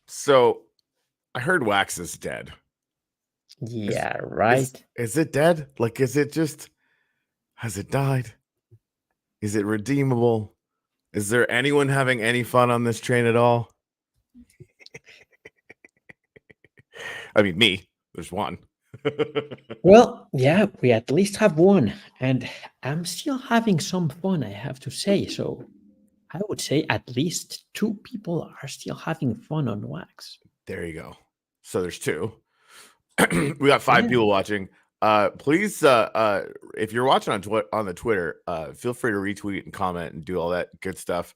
So I heard Wax is dead. Yeah, Is right. is it dead? Like, is it just has it died? Is it redeemable? Is there anyone having any fun on this train at all? I mean, me. There's one. Well, yeah, we at least have one, and I'm still having some fun, I have to say. So I would say at least two people are still having fun on Wax. There you go. So there's two. We got 5 Yeah. people watching. Please, if you're watching on the Twitter, feel free to retweet and comment and do all that good stuff.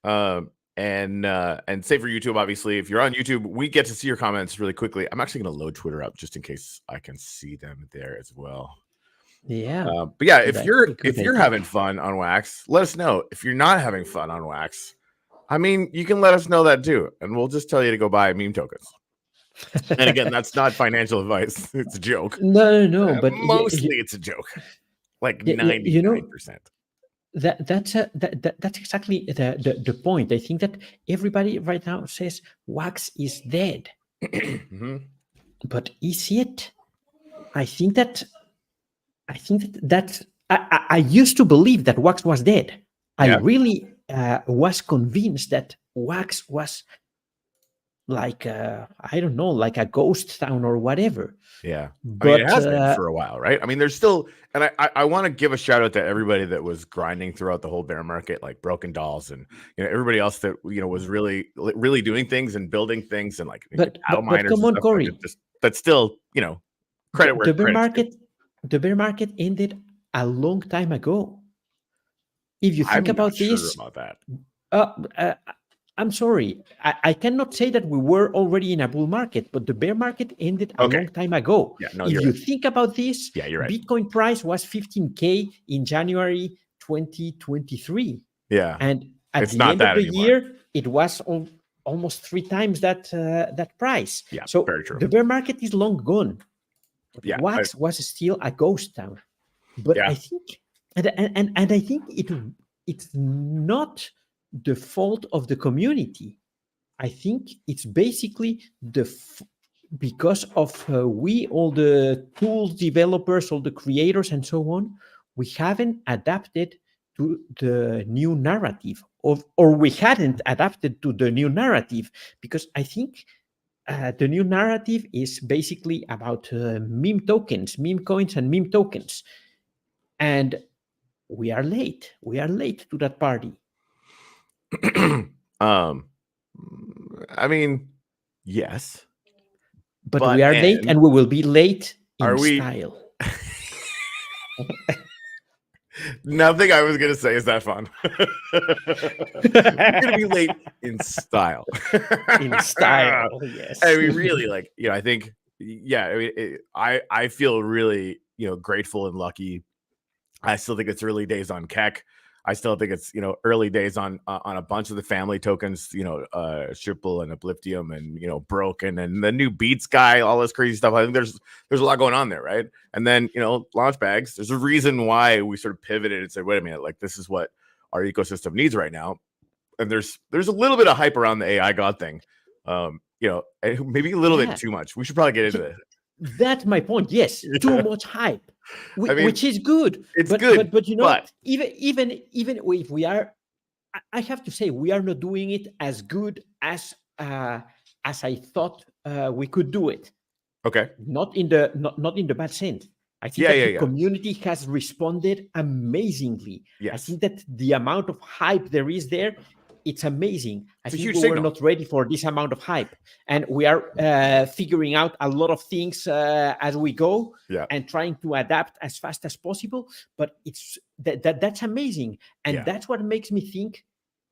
And same for YouTube. Obviously, if you're on YouTube, we get to see your comments really quickly. I'm actually going to load Twitter up just in case I can see them there as well. Yeah. But yeah, That's a if good you're idea. having fun on Wax, let us know. If you're not having fun on Wax, I mean, you can let us know that too, and we'll just tell you to go buy meme tokens. And again, that's not financial advice. It's a joke. No, but Mostly it's a joke. Like 99%. That's exactly the point. I think that everybody right now says Wax is dead, Mhm. but is it? I think that I used to believe that Wax was dead. I Yeah. really was convinced that Wax was like I don't know, like a ghost town or whatever. Yeah. I mean, it But has been for a while, right? I mean, there's still, and I want to give a shout out to everybody that was grinding throughout the whole bear market, like Broken Dolls and everybody else that was really doing things and building things and like but battle but miners come and on, stuff. Like Corey. it's just that's still credit where The bear credit's due. market, the bear market ended a long time ago. If you think I'm not about sure this, about that. uh, uh, I'm sorry, I cannot say that we were already in a bull market, but the bear market ended a Okay. long time ago. Yeah, no, If you're you right. think about this, Yeah, you're right. Bitcoin price was 15K in January 2023. Yeah. And at It's the not end of that the anymore. year, it was almost 3 times that price. Yeah, So very true. the bear market is long gone. Yeah. Wax was still a ghost town. But Yeah. I think, and I think it's not the fault of the community. I think it's basically because of we, all the tools developers, all the creators, and so on, we haven't adapted to the new narrative, or we hadn't adapted to the new narrative, because I think the new narrative is basically about meme tokens, meme coins, and meme tokens, and we are late. We are late to that party. I mean, yes. But we are late, and we will be late in style. Nothing I was gonna say is that fun. We're gonna be late in style. In style, yes. I mean, really, like I think, yeah. I mean, I feel really grateful and lucky. I still think it's early days on Keck. I still think it's early days on a bunch of the family tokens, Shipple and Upliftium and Broken and the new Beats guy, all this crazy stuff. I think there's a lot going on there, right? And then launch bags. There's a reason why we sort of pivoted and said, wait a minute, like this is what our ecosystem needs right now. And there's a little bit of hype around the AI God thing, maybe a little bit too much. We should probably get into this. That's my point. Yes, too much hype. Which is good. It's good. But even if we are, I have to say, we are not doing it as good as I thought we could do it. Okay. Not in the bad sense. I think that the community has responded amazingly. Yes. I think that the amount of hype there is there, it's amazing. I think we were not ready for this amount of hype, and we are figuring out a lot of things as we go, and trying to adapt as fast as possible. But it's that's amazing, and that's what makes me think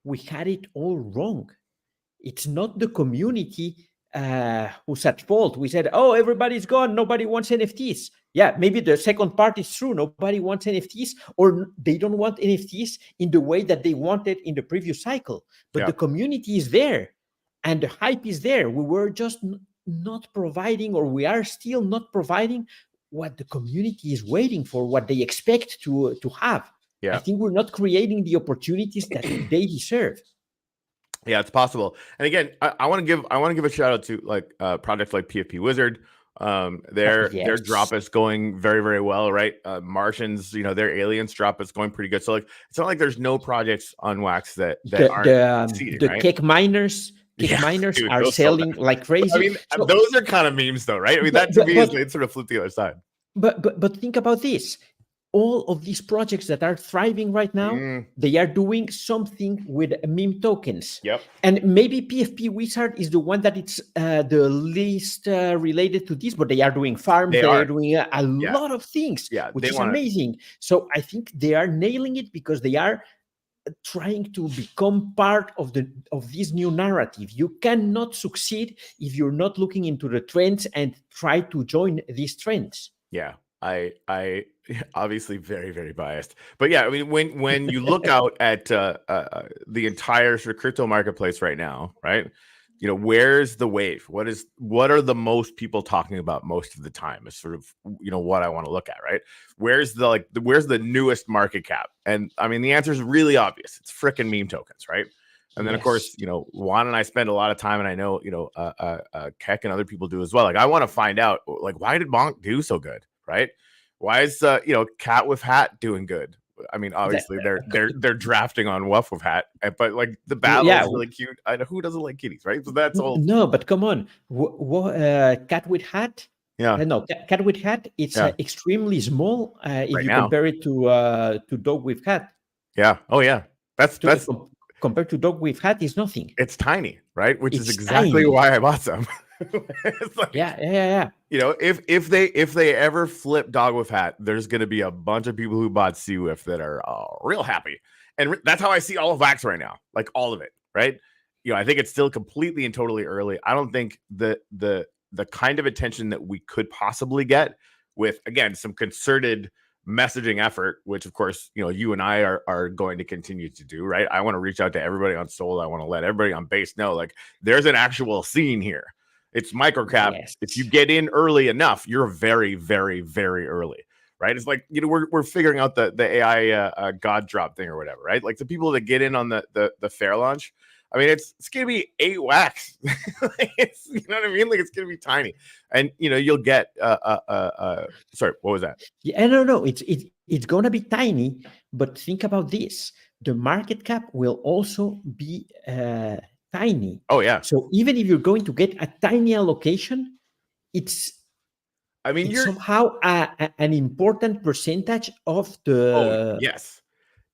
we had it all wrong. It's not the community who's at fault. We said, oh, everybody's gone, nobody wants NFTs. Yeah, maybe the second part is true. Nobody wants NFTs, or they don't want NFTs in the way that they wanted in the previous cycle. But the community is there, and the hype is there. We were just not providing, or we are still not providing what the community is waiting for, what they expect to have. I think we're not creating the opportunities that they deserve. Yeah, it's possible. And again, I want to give a shout out to like projects like PFP Wizard. Their Yes. drop is going very, very well, right? Martians, their aliens drop is going pretty good. So like, it's not like there's no projects on Wax that aren't succeeding, The right? cake miners. Cake Yeah, miners dude, are those so selling bad. like I crazy. mean, So, those are kind of memes, though, right? I mean, that to me is like, sort of flip the other side. But think about this. All of these projects that are thriving right now, they are doing something with meme tokens. Yep. And maybe PFP Wizard is the one that it's the least related to this, but they are doing farms. They are doing a lot of things, which is amazing. So I think they are nailing it because they are trying to become part of this new narrative. You cannot succeed if you're not looking into the trends and try to join these trends. Yeah. I obviously very, very biased, but yeah, I mean, when you look out at the entire sort of crypto marketplace right now, right? Where's the wave? What are the most people talking about most of the time is sort of, what I want to look at, right? Where's the newest market cap? And I mean, the answer is really obvious. It's freaking meme tokens, right? And then, of course, Juan and I spend a lot of time, and I know, Keck and other people do as well. Like, I want to find out, like, why did Bonk do so good, right? Why is Cat with Hat doing good? I mean, obviously they're drafting on Wuff with Hat, but like the battle is really cute. I know who doesn't like kitties, right? So that's all. No, but come on, Cat with Hat. Yeah, no, Cat with Hat. It's extremely small if you compare it to Dog with Hat. Yeah. Oh yeah. That's compared to Dog with Hat is nothing. It's tiny, right? Which is exactly why I bought some. It's like, yeah. If they ever flip Dog with Hat, there's going to be a bunch of people who bought CWIF that are real happy, and that's how I see all of Wax right now, like all of it, right? I think it's still completely and totally early. I don't think the kind of attention that we could possibly get with, again, some concerted messaging effort, which of course, you and I are going to continue to do, right? I want to reach out to everybody on Soul. I want to let everybody on Base know, like, there's an actual scene here. It's microcap. Yes. If you get in early enough, you're very, very, very early, right? It's like, we're figuring out the AI God drop thing or whatever, right? Like the people that get in on the fair launch, I mean, it's going to be 8 wax. It's, you know what I mean? Like, it's going to be tiny. And, you'll get, sorry, what was that? Yeah, no. It's going to be tiny, but think about this. The market cap will also be tiny. Oh, yeah. So even if you're going to get a tiny allocation, it's somehow an important percentage of the... Oh, yes.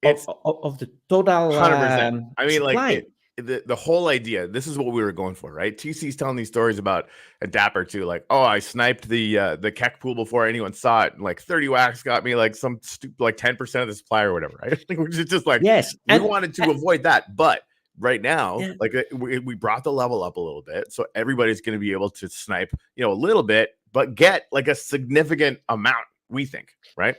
It's of the total 100%. I mean, supply. Like, the whole idea, this is what we were going for, right? TC's telling these stories about a Dapper too, like, oh, I sniped the Keck pool before anyone saw it, and like 30 wax got me like some stupid, like 10% of the supply or whatever, right? Which is just like, yes, we wanted to avoid that, but right now, like, we brought the level up a little bit, so everybody's going to be able to snipe, a little bit, but get like a significant amount, we think, right?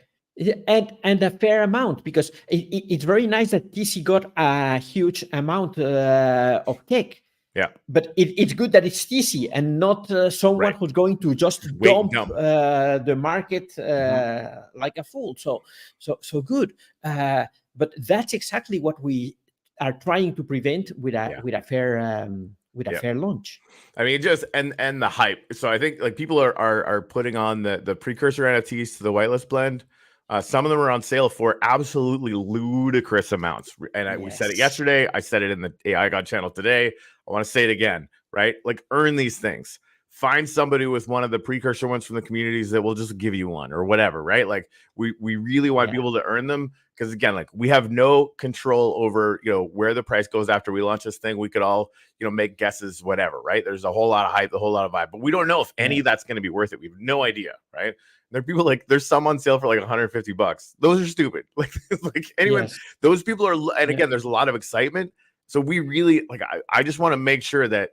And a fair amount, because it's very nice that TC got a huge amount of tech. Yeah, but it's good that it's TC and not someone who's going to just dump. The market like a fool. So good. But that's exactly what we are trying to prevent with a fair launch. I mean, just and the hype. So I think like people are putting on the precursor NFTs to the whitelist blend. Some of them are on sale for absolutely ludicrous amounts. And we said it yesterday. I said it in the AI God channel today. I want to say it again, right? Like, earn these things. Find somebody with one of the precursor ones from the communities that will just give you one or whatever, right? Like, we really want people to earn them, because again, like, we have no control over, where the price goes after we launch this thing. We could all, make guesses, whatever, right? There's a whole lot of hype, a whole lot of vibe, but we don't know if any of that's going to be worth it. We have no idea, right? There are people like, there's some on sale for like $150. Those are stupid. Like anyone, those people are, and again, there's a lot of excitement. So we really, like, I just want to make sure that,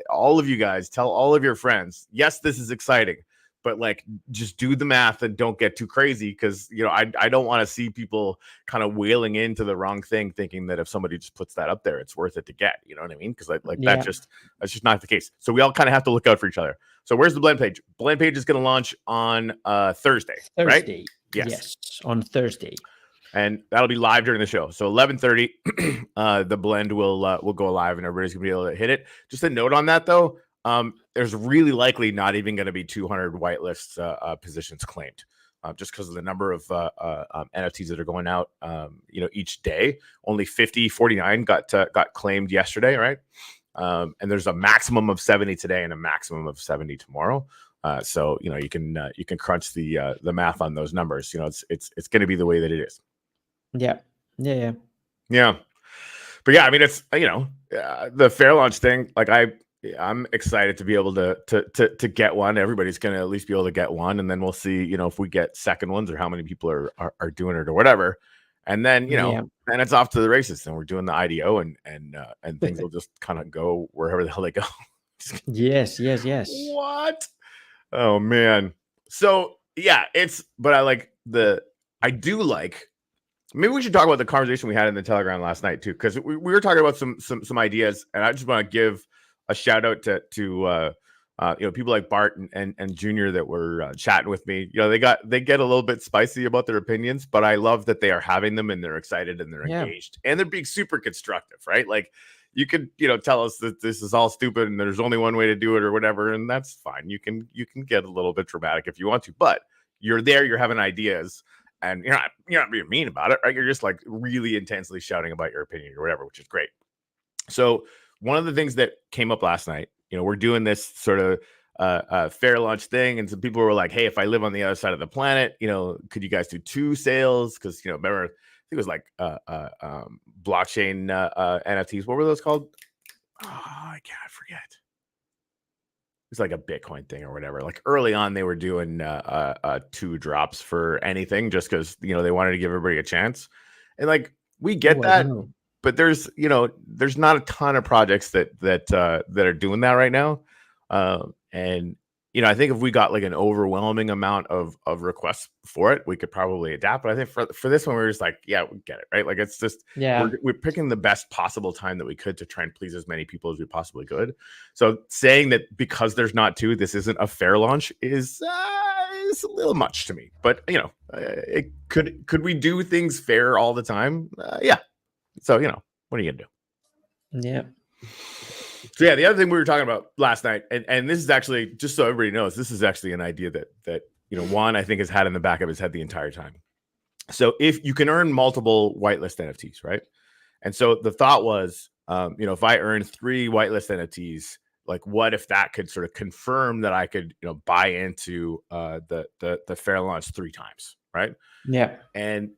all of you guys tell all of your friends, yes, this is exciting, but like, just do the math and don't get too crazy. Cause I don't want to see people kind of wailing into the wrong thing, thinking that if somebody just puts that up there, it's worth it to get, you know what I mean? Cause that's just not the case. So we all kind of have to look out for each other. So where's the blend page? Blend page is going to launch on Thursday, right? Yes, on Thursday. And that'll be live during the show. So 11:30, the blend will go live, and everybody's gonna be able to hit it. Just a note on that though, there's really likely not even going to be 200 whitelist positions claimed, just because of the number of NFTs that are going out. Each day, only 49 got claimed yesterday, right? And there's a maximum of 70 today and a maximum of 70 tomorrow. So you can crunch the math on those numbers. It's going to be the way that it is. Yeah. But yeah, I mean, it's the fair launch thing. Like I'm excited to be able to get one. Everybody's going to at least be able to get one, and then we'll see, if we get second ones or how many people are doing it or whatever. And then and it's off to the races. And we're doing the IDO, and things will just kind of go wherever the hell they go. Yes. What? Oh man. So yeah, but I do like. Maybe we should talk about the conversation we had in the Telegram last night too, because we were talking about some ideas, and I just want to give a shout out to people like Bart and Junior that were chatting with me. They get a little bit spicy about their opinions, but I love that they are having them and they're excited and they're engaged and they're being super constructive, right? Like you could tell us that this is all stupid and there's only one way to do it or whatever, and that's fine. You can get a little bit dramatic if you want to, but you're there, you're having ideas. And you're not being mean about it, right? You're just like really intensely shouting about your opinion or whatever, which is great. So one of the things that came up last night, we're doing this sort of fair launch thing, and some people were like, "Hey, if I live on the other side of the planet, could you guys do 2 sales?" Because remember, I think it was like blockchain NFTs. What were those called? Oh, I can't forget. It's like a Bitcoin thing or whatever. Like early on, they were doing 2 drops for anything just because they wanted to give everybody a chance. And like we get that, but there's not a ton of projects that are doing that right now. And I think if we got like an overwhelming amount of requests for it, we could probably adapt. But I think for this one, we're just like, yeah, we get it, right? Like it's just we're picking the best possible time that we could to try and please as many people as we possibly could. So saying that because there's not 2, this isn't a fair launch is a little much to me. But it could we do things fair all the time? Yeah. So what are you gonna do? Yeah. So yeah, the other thing we were talking about last night, and this is actually, just so everybody knows, this is actually an idea that Juan, I think, has had in the back of his head the entire time. So if you can earn multiple whitelist NFTs, right? And so the thought was, if I earn 3 whitelist NFTs, like what if that could sort of confirm that I could, buy into the fair launch 3 times, right? Yeah. And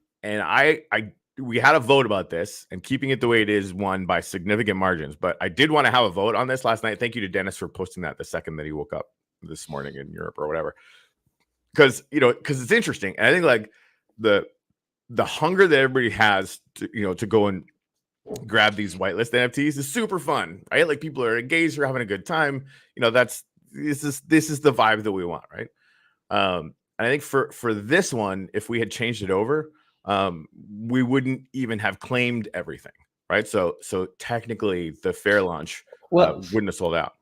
we had a vote about this, and keeping it the way it is won by significant margins. But I did want to have a vote on this last night. Thank you to Dennis for posting that the second that he woke up this morning in Europe or whatever. Because it's interesting. And I think like the hunger that everybody has to go and grab these whitelist NFTs is super fun, right? Like people are engaged, they're having a good time. This is the vibe that we want, right? And I think for this one, if we had changed it over, we wouldn't even have claimed everything, right? So technically the fair launch wouldn't have sold out.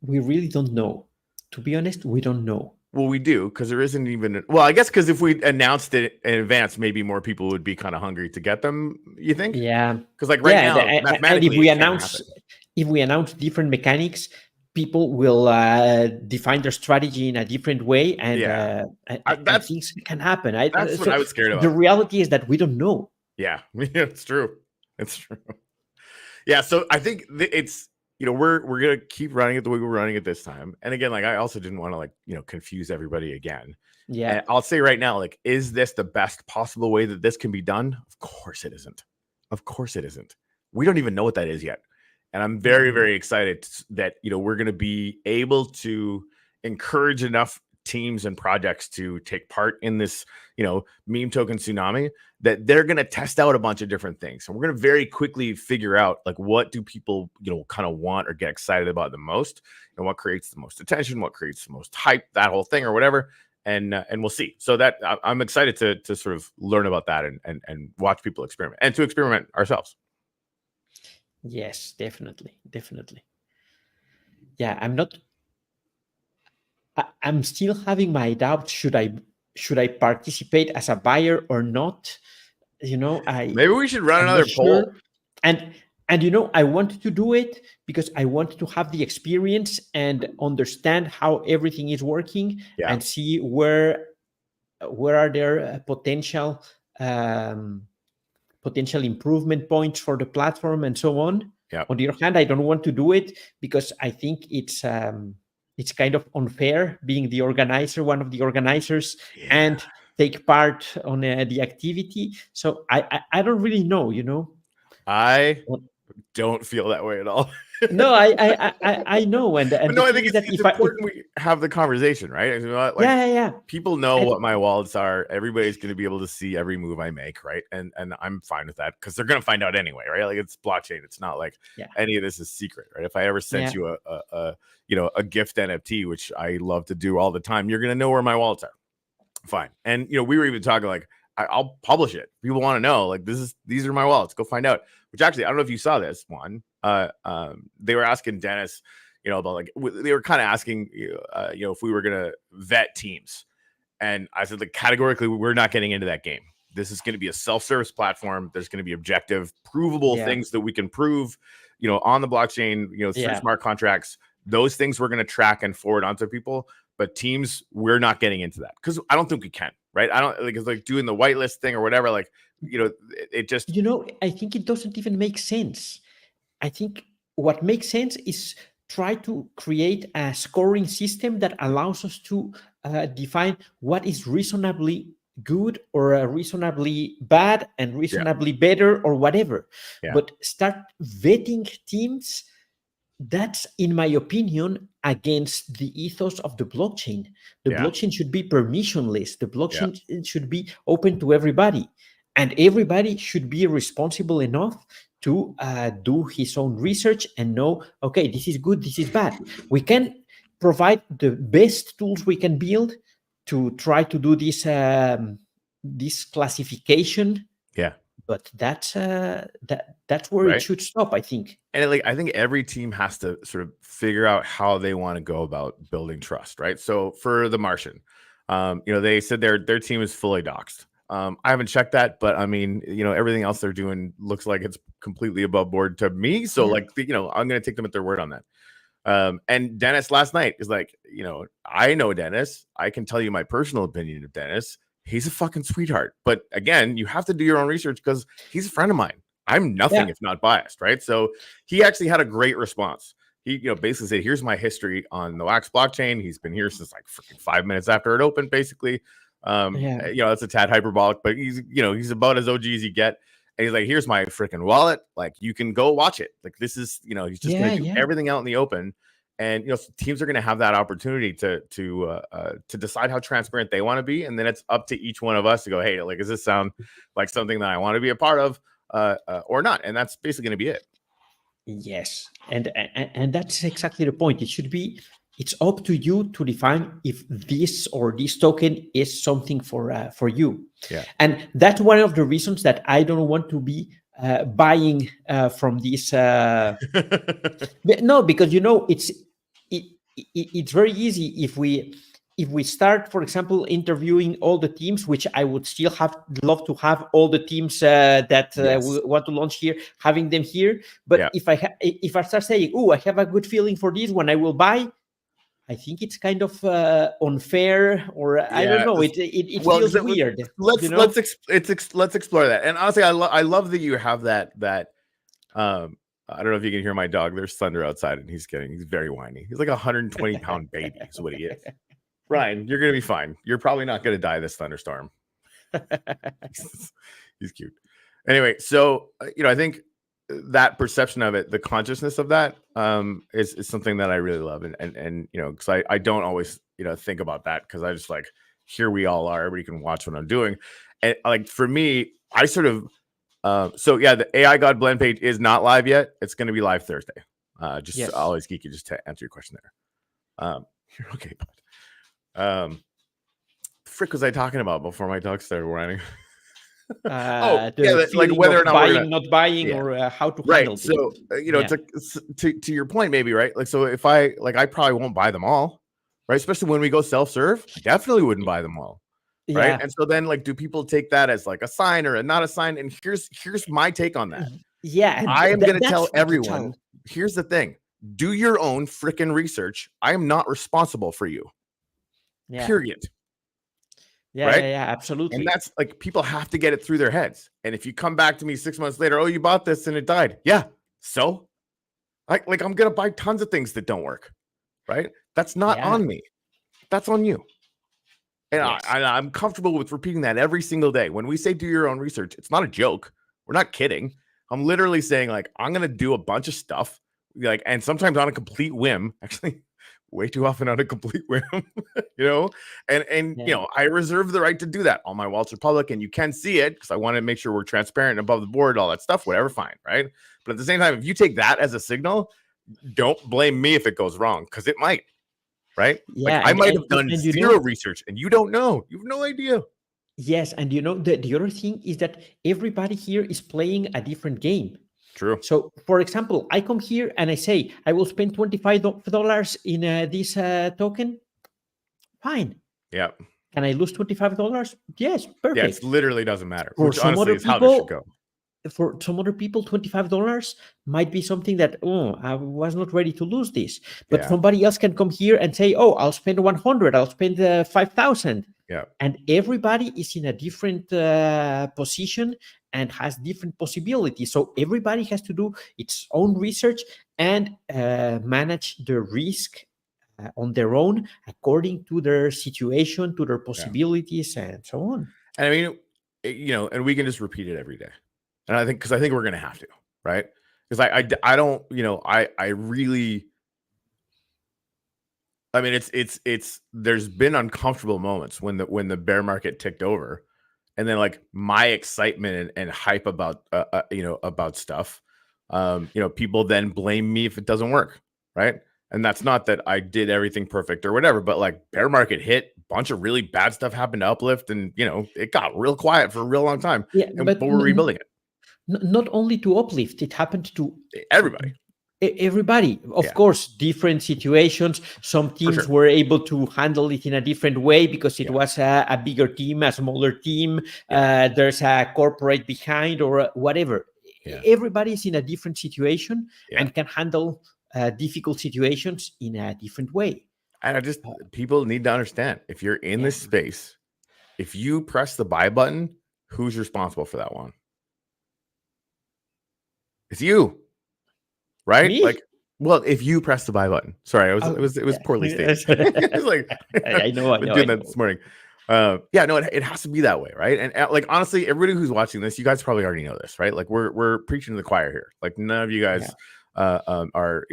We really don't know. To be honest, we don't know. Well, we do, because there isn't even I guess because if we announced it in advance, maybe more people would be kind of hungry to get them, you think? Yeah. Because like now, mathematically, and if we announce different mechanics, people will define their strategy in a different way, and things can happen. That's what I was scared about. The reality is that we don't know. Yeah, it's true. It's true. Yeah, so I think it's we're gonna keep running it the way we're running it this time. And again, like I also didn't want to confuse everybody again. Yeah, and I'll say right now, like, is this the best possible way that this can be done? Of course it isn't. Of course it isn't. We don't even know what that is yet. And I'm very, very excited that, we're going to be able to encourage enough teams and projects to take part in this, meme token tsunami, that they're going to test out a bunch of different things. And we're going to very quickly figure out, like, what do people, kind of want or get excited about the most, and what creates the most attention, what creates the most hype, that whole thing or whatever. And we'll see. So that I'm excited to sort of learn about that and watch people experiment and to experiment ourselves. Yes, definitely. Yeah, I'm still having my doubt. Should should I participate as a buyer or not? Maybe we should run I'm another not poll. sure. And I wanted to do it because I wanted to have the experience and understand how everything is working and see where are there potential improvement points for the platform and so on. On the other hand, I don't want to do it because I think it's kind of unfair being the organizer, one of the organizers, and take part on the activity. So I don't really know, I don't feel that way at all. No, I know, and no, I think it's important we have the conversation, right? Yeah. People know what my wallets are. Everybody's going to be able to see every move I make, right? And I'm fine with that because they're going to find out anyway, right? Like it's blockchain. It's not like any of this is secret, right? If I ever sent you a gift NFT, which I love to do all the time, you're going to know where my wallets are. Fine. And we were even talking like I'll publish it. People want to know like these are my wallets. Go find out. Which actually, I don't know if you saw this one. They were asking Dennis, about like they were kind of asking, if we were gonna vet teams, and I said like categorically we're not getting into that game. This is going to be a self-service platform. There's going to be objective, provable things that we can prove, on the blockchain, through smart contracts. Those things we're going to track and forward onto people. But teams, we're not getting into that because I don't think we can, right? I don't like it's like doing the whitelist thing or whatever. Like, it just I think it doesn't even make sense. I think what makes sense is try to create a scoring system that allows us to define what is reasonably good or reasonably bad and reasonably better or whatever. But start vetting teams. That's, in my opinion, against the ethos of the blockchain. The blockchain should be permissionless. The blockchain should be open to everybody. And everybody should be responsible enough to do his own research and know, okay, this is good, this is bad. We can provide the best tools we can build to try to do this classification. But that's where it should stop, I think. And I think every team has to sort of figure out how they want to go about building trust, right? So for the Martian, they said their team is fully doxed. I haven't checked that, but I mean, everything else they're doing looks like it's completely above board to me. So I'm going to take them at their word on that. And Dennis last night is like, I know Dennis. I can tell you my personal opinion of Dennis. He's a fucking sweetheart. But again, you have to do your own research because he's a friend of mine. I'm nothing if not biased, right? So he actually had a great response. He, basically said, here's my history on the Wax blockchain. He's been here since like freaking 5 minutes after it opened, basically. That's a tad hyperbolic, but he's about as OG as you get. And he's like, here's my freaking wallet. Like, you can go watch it. Like, this is, he's just going to do everything out in the open. And, teams are going to have that opportunity to decide how transparent they want to be. And then it's up to each one of us to go, hey, like, does this sound like something that I want to be a part of or not? And that's basically going to be it. Yes. And that's exactly the point. It's up to you to define if this or this token is something for you. And that's one of the reasons that I don't want to be buying from this. No, because it's very easy if we start, for example, interviewing all the teams, which I would still love to have all the teams that we want to launch here, having them here. But if I start saying, "Oh, I have a good feeling for this one, I will buy," I think it's kind of unfair, or I don't know. It feels weird. Let's explore that. And honestly, I love that you have that. I don't know if you can hear my dog. There's thunder outside, and he's very whiny. He's like a 120-pound baby, is what he is. Ryan, you're gonna be fine. You're probably not gonna die this thunderstorm. He's cute. Anyway, so I think that perception of it, the consciousness of that, is something that I really love, and because I don't always think about that because I just like, here we all are. Everybody can watch what I'm doing, and like for me, I sort of. The AI God blend page is not live yet. It's going to be live Thursday. Always geeky, just to answer your question there. You're okay, bud. Frick was I talking about before my dog started whining? Like whether or not buying, not buying, or how to handle it. So to your point, maybe right. Like, so if I probably won't buy them all, right? Especially when we go self-serve, I definitely wouldn't buy them all. right? And so then, like, do people take that as like a sign or not a sign? And here's my take on that. Yeah, I am going to tell everyone. Here's the thing: do your own freaking research. I am not responsible for you. Yeah. Period. Yeah, right? Yeah, absolutely. And that's like, people have to get it through their heads. And if you come back to me 6 months later, oh, you bought this and it died. Yeah. So like I'm going to buy tons of things that don't work. Right. That's not on me. That's on you. And yes. I'm comfortable with repeating that every single day. When we say do your own research, it's not a joke. We're not kidding. I'm literally saying, like, I'm going to do a bunch of stuff, like, and sometimes on a complete whim, actually way too often on a complete whim, and you know, I reserve the right to do that. All my wallets are public and you can see it because I want to make sure we're transparent and above the board, all that stuff, whatever, fine. Right. But at the same time, if you take that as a signal, don't blame me if it goes wrong, because it might. Right. Yeah. Like, I might have done zero research and you don't know. You have no idea. Yes. And the other thing is that everybody here is playing a different game. True. So, for example, I come here and I say, I will spend $25 in this token. Fine. Yeah. Can I lose $25? Yes, perfect. Yeah, it literally doesn't matter. For which honestly is how this should go. For some other people, $25 might be something that, I was not ready to lose this. But somebody else can come here and say, oh, I'll spend 100, I'll spend 5,000. Yeah. And everybody is in a different position and has different possibilities. So everybody has to do its own research and manage the risk on their own according to their situation, to their possibilities, and so on. And I mean, and we can just repeat it every day. And I think we're going to have to, right? Because I don't, I really, I mean, it's there's been uncomfortable moments when the bear market ticked over, and then, like, my excitement and hype about, about stuff, people then blame me if it doesn't work. Right. And that's not that I did everything perfect or whatever, but, like, bear market hit, a bunch of really bad stuff happened to Uplift, and, it got real quiet for a real long time. Yeah, but we're rebuilding it. Not only to Uplift, it happened to everybody. Everybody, of course, different situations. Some teams were able to handle it in a different way because it was a bigger team, a smaller team. There's a corporate behind or whatever. Everybody's in a different situation and can handle difficult situations in a different way. And people need to understand, if you're in this space, if you press the buy button, who's responsible for that one? It's you, right? Me? Like, well, if you press the buy button. Sorry, it was poorly stated. It's like, I know. Doing that this morning. It has to be that way, right? And like, honestly, everybody who's watching this, you guys probably already know this, right? Like, we're preaching to the choir here. Like, none of you guys are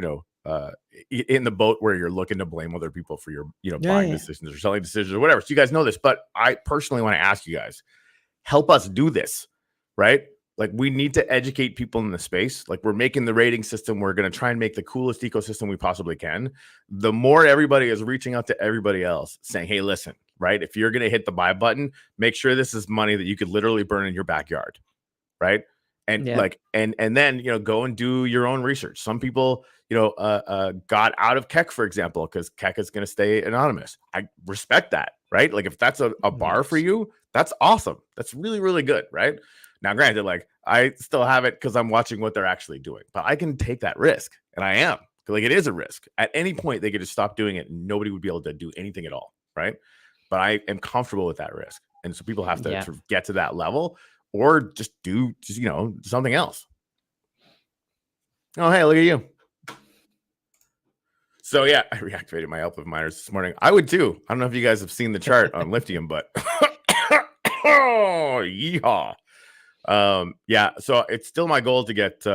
in the boat where you're looking to blame other people for your buying decisions or selling decisions or whatever. So you guys know this, but I personally want to ask you guys, help us do this, right? Like, we need to educate people in the space. Like, we're making the rating system. We're going to try and make the coolest ecosystem we possibly can. The more everybody is reaching out to everybody else saying, hey, listen, right? If you're going to hit the buy button, make sure this is money that you could literally burn in your backyard. Right. And and then, go and do your own research. Some people, got out of Keck, for example, because Keck is going to stay anonymous. I respect that. Right. Like, if that's a bar for you, that's awesome. That's really, really good. Right. Now, granted, like, I still have it because I'm watching what they're actually doing, but I can take that risk, and I am. Like, it is a risk. At any point, they could just stop doing it, and nobody would be able to do anything at all, right? But I am comfortable with that risk, and so people have to sort of get to that level, or just do something else. Oh, hey, look at you. So yeah, I reactivated my Uplift miners this morning. I would too. I don't know if you guys have seen the chart on Lithium, but oh, yeehaw. So it's still my goal to get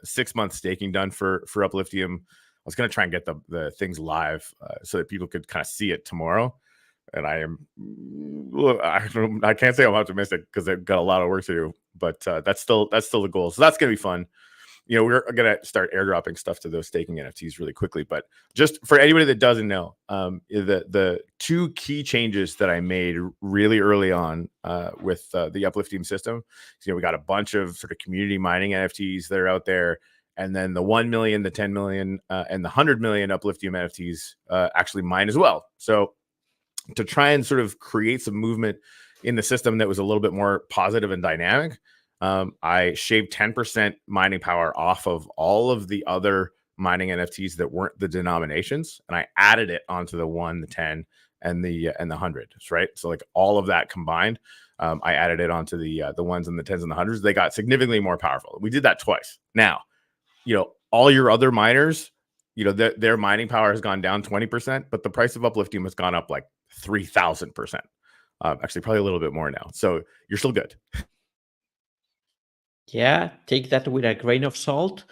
6 months staking done for Upliftium. I was going to try and get the things live so that people could kind of see it tomorrow. And I can't say I'm optimistic because I've got a lot of work to do, but that's still the goal. So that's going to be fun. We're going to start airdropping stuff to those staking NFTs really quickly. But just for anybody that doesn't know, the two key changes that I made really early on with the Upliftium system, we got a bunch of sort of community mining NFTs that are out there. And then the 1 million, the 10 million, and the 100 million Upliftium NFTs actually mine as well. So to try and sort of create some movement in the system that was a little bit more positive and dynamic. I shaved 10% mining power off of all of the other mining NFTs that weren't the denominations, and I added it onto the 1, the 10, and the 100. Right, so like all of that combined, I added it onto the 1s and the 10s and the 100s. They got significantly more powerful. We did that twice. Now, all your other miners, their mining power has gone down 20%, but the price of uplifting has gone up like 3,000%. Actually, probably a little bit more now. So you're still good. Yeah, take that with a grain of salt.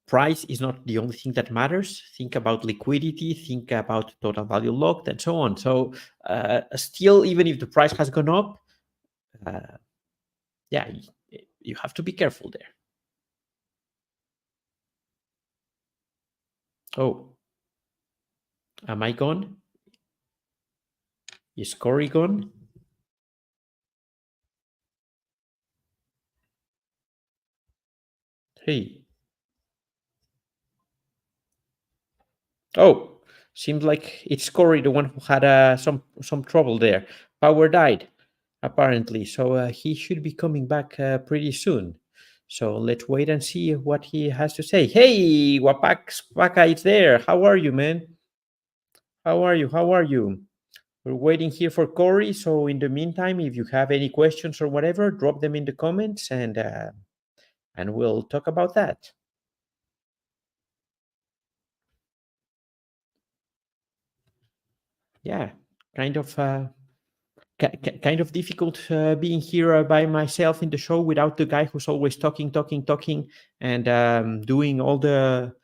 Price is not the only thing that matters. Think about liquidity, think about total value locked, and so on. So still, even if the price has gone up, yeah, you have to be careful there. Oh, am I gone? Is Corey gone? Hey. Oh, seems like it's Corey, the one who had some trouble there. Power died, apparently. So he should be coming back pretty soon. So let's wait and see what he has to say. Hey, Wapaka, it's there. How are you, man? How are you? How are you? We're waiting here for Corey. So in the meantime, if you have any questions or whatever, drop them in the comments and we'll talk about that. Yeah, kind of difficult being here by myself in the show without the guy who's always talking, and doing all the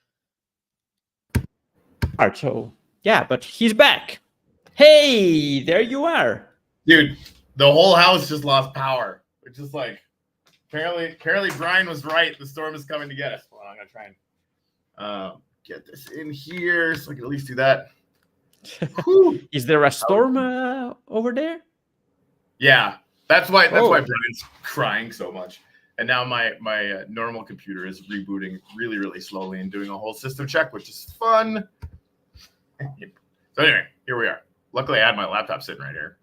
art. So yeah, but he's back. Hey, there you are, dude. The whole house just lost power. It's just like apparently Brian was right. The storm is coming to get us. Well, I'm gonna try and get this in here so I can at least do that. Is there a storm over there? Yeah, that's why Brian's crying so much. And now my normal computer is rebooting really, really slowly and doing a whole system check, which is fun. So anyway, here we are. Luckily, I had my laptop sitting right here.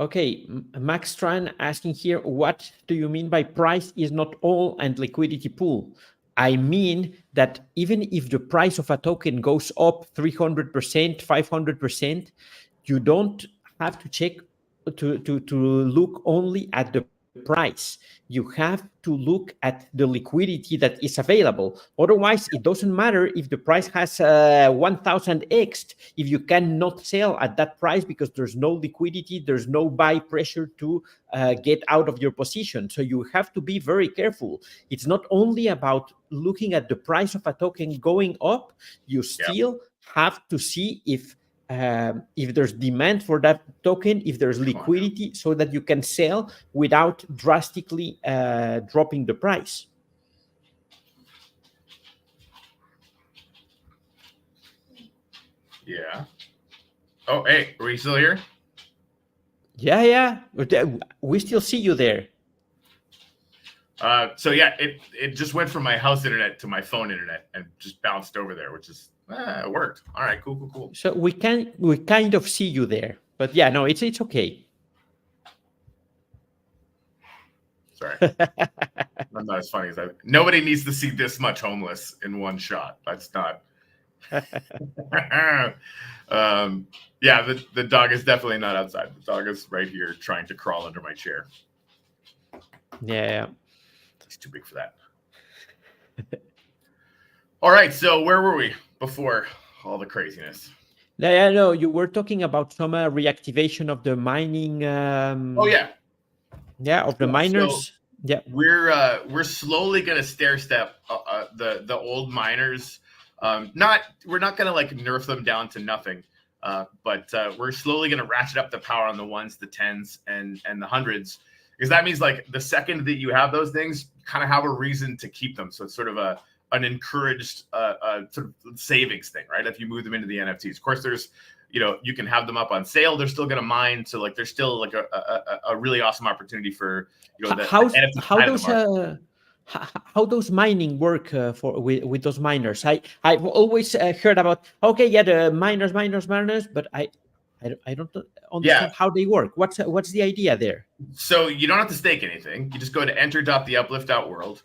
Okay, Max Tran asking here, what do you mean by price is not all and liquidity pool? I mean that even if the price of a token goes up 300%, 500%, you don't have to check to look only at the price. You have to look at the liquidity that is available. Otherwise, it doesn't matter if the price has 1000x if you cannot sell at that price because there's no liquidity, there's no buy pressure to get out of your position. So you have to be very careful. It's not only about looking at the price of a token going up, you still have to see if there's demand for that token, if there's liquidity, so that you can sell without drastically dropping the price. Yeah. Oh, hey, are we still here? Yeah. We still see you there. So yeah, it just went from my house internet to my phone internet and just bounced over there, which is it worked. All right, cool. So we kind of see you there, but yeah, no, it's okay. Sorry, I'm not as funny as that. Nobody needs to see this much homeless in one shot. That's not. Yeah, the dog is definitely not outside. The dog is right here trying to crawl under my chair. Yeah. He's too big for that. All right, so where were we before all the craziness? Yeah, no, you were talking about some reactivation of the mining. Oh yeah. Yeah, of the miners. So yeah, we're slowly gonna stair step the old miners. We're not gonna like nerf them down to nothing, but we're slowly gonna ratchet up the power on the 1s, the 10s, and the 100s, because that means like the second that you have those things, you kind of have a reason to keep them. So it's sort of an encouraged sort of savings thing, right? If you move them into the NFTs, of course, there's you can have them up on sale. They're still going to mine, so like there's still like a really awesome opportunity for the NFT how those mining work with those miners. I've always heard about the miners, but I don't understand how they work. What's the idea there? So you don't have to stake anything. You just go to enter.theuplift.world.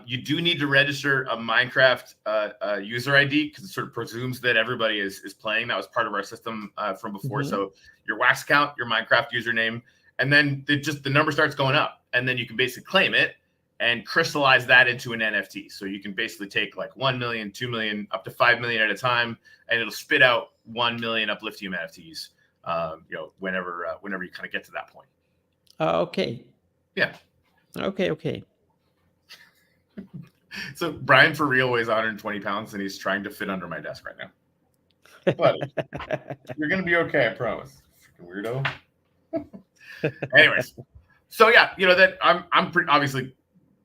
You do need to register a Minecraft user ID because it sort of presumes that everybody is playing. That was part of our system from before. So your Wax account, your Minecraft username, and then the number starts going up, and then you can basically claim it and crystallize that into an NFT. So you can basically take like 1 million, 2 million, up to 5 million at a time, and it'll spit out 1 million Upliftium NFTs. Whenever you kind of get to that point. Okay. Yeah. Okay. So Brian for real weighs 120 pounds, and he's trying to fit under my desk right now. But you're gonna be okay, I promise. Freaking weirdo. Anyways, so yeah, that I'm pretty obviously.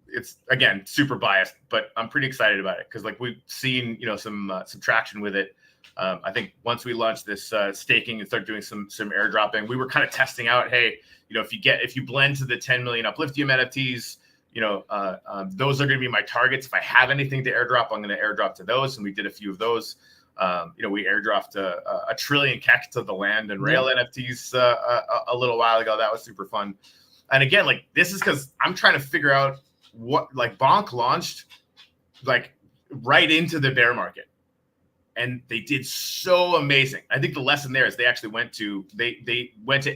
It's again super biased, but I'm pretty excited about it because like we've seen some traction with it. I think once we launched this staking and start doing some airdropping, we were kind of testing out. Hey, if you blend to the 10 million Upliftium NFTs, those are going to be my targets. If I have anything to airdrop, I'm going to airdrop to those, and we did a few of those. We airdropped a trillion KEK to the land and rail NFTs a little while ago. That was super fun. And again, like this is because I'm trying to figure out what like Bonk launched like right into the bear market, and they did so amazing. I think the lesson there is they actually went to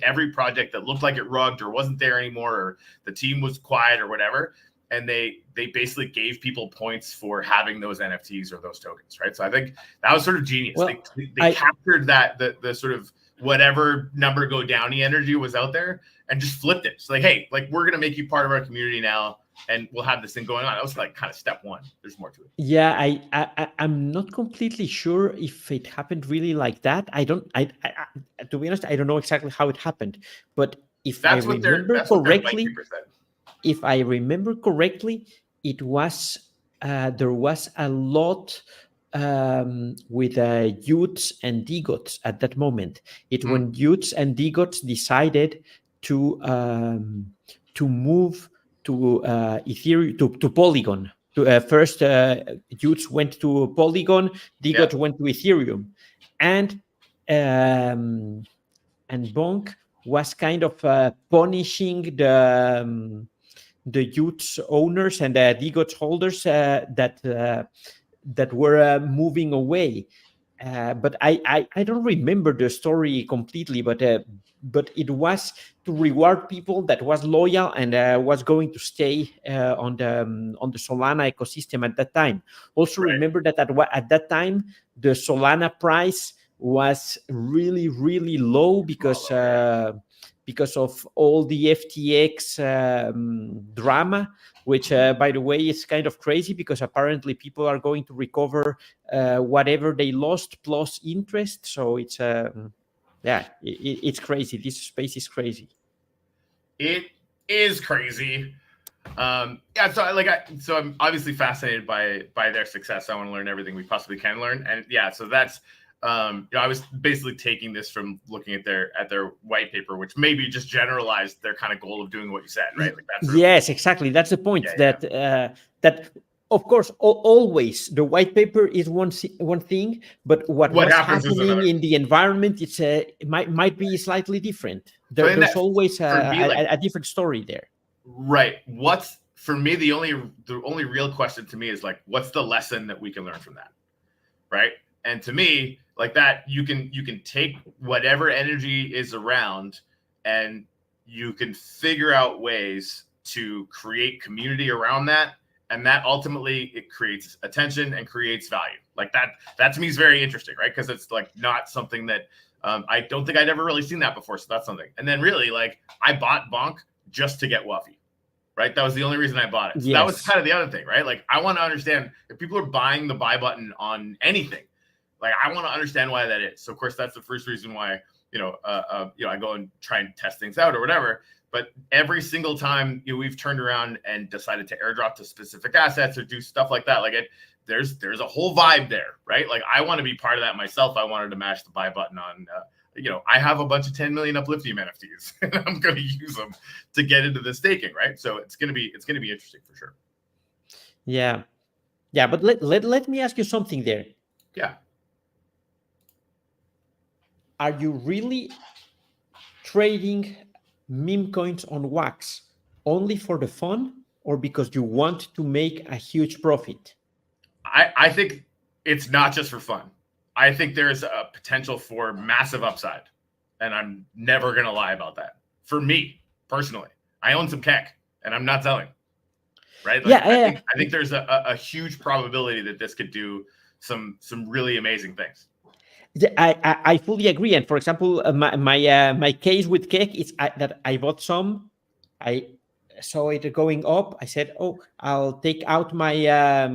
every project that looked like it rugged or wasn't there anymore, or the team was quiet or whatever, and they basically gave people points for having those NFTs or those tokens, right? So I think that was sort of genius. Well, they captured that the sort of whatever number go downy energy was out there and just flipped it. So like, hey, like we're gonna make you part of our community now, and we'll have this thing going on. That was like kind of step one. There's more to it. Yeah, I'm not completely sure if it happened really like that. I to be honest, I don't know exactly how it happened. But if I remember correctly, it was there was a lot with youths and digots at that moment. When youths and digots decided to move to Ethereum, to Polygon. First, youths went to Polygon, digots went to Ethereum, and Bonk was kind of punishing the youths owners and the digots holders that were moving away. But I don't remember the story completely, but it was to reward people that was loyal and was going to stay on the Solana ecosystem at that time. Also, remember that at that time the Solana price was really, really low because of all the FTX drama, which, by the way, is kind of crazy because apparently people are going to recover whatever they lost plus interest. So it's it's crazy. This space is crazy. It is crazy. So I'm obviously fascinated by their success. I want to learn everything we possibly can learn, and so that's. I was basically taking this from looking at their white paper, which maybe just generalized their kind of goal of doing what you said, right? Like that's yes, exactly. That's the point. That of course always the white paper is one thing, but what's happening in the environment, it might be slightly different. There's always a different story there. Right. For me the only real question to me is like, what's the lesson that we can learn from that, right? And to me, like that, you can take whatever energy is around and you can figure out ways to create community around that. And that ultimately it creates attention and creates value. Like that to me is very interesting, right? Because it's like not something that I don't think I'd ever really seen that before. So that's something. And then really, like I bought Bonk just to get Wuffy. Right. That was the only reason I bought it. So that was kind of the other thing, right? Like I want to understand if people are buying the buy button on anything. Like I want to understand why that is. So of course that's the first reason why I go and try and test things out or whatever. But every single time we've turned around and decided to airdrop to specific assets or do stuff like that, like there's a whole vibe there, right? Like I want to be part of that myself. I wanted to mash the buy button on. I have a bunch of 10 million Upliftium NFTs, and I'm going to use them to get into the staking, right? So it's going to be interesting for sure. Yeah. But let me ask you something there. Yeah. are you really trading meme coins on Wax only for the fun or because you want to make a huge profit? I think it's not just for fun. I think there's a potential for massive upside. And I'm never going to lie about that. For me, personally, I own some Keck and I'm not selling. Right? Like, I think there's a huge probability that this could do some really amazing things. I fully agree. And for example, my case with Keck is that I bought some. I saw it going up. I said, "Oh, I'll take out my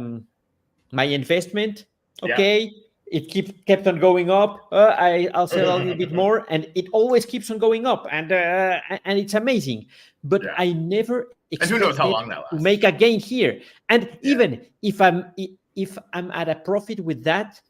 my investment." Okay, yeah. It kept on going up. I'll sell a little bit more, and it always keeps on going up, and it's amazing. But yeah. I never expected and who knows how long that lasts. To make a gain here. And even if I'm at a profit with that,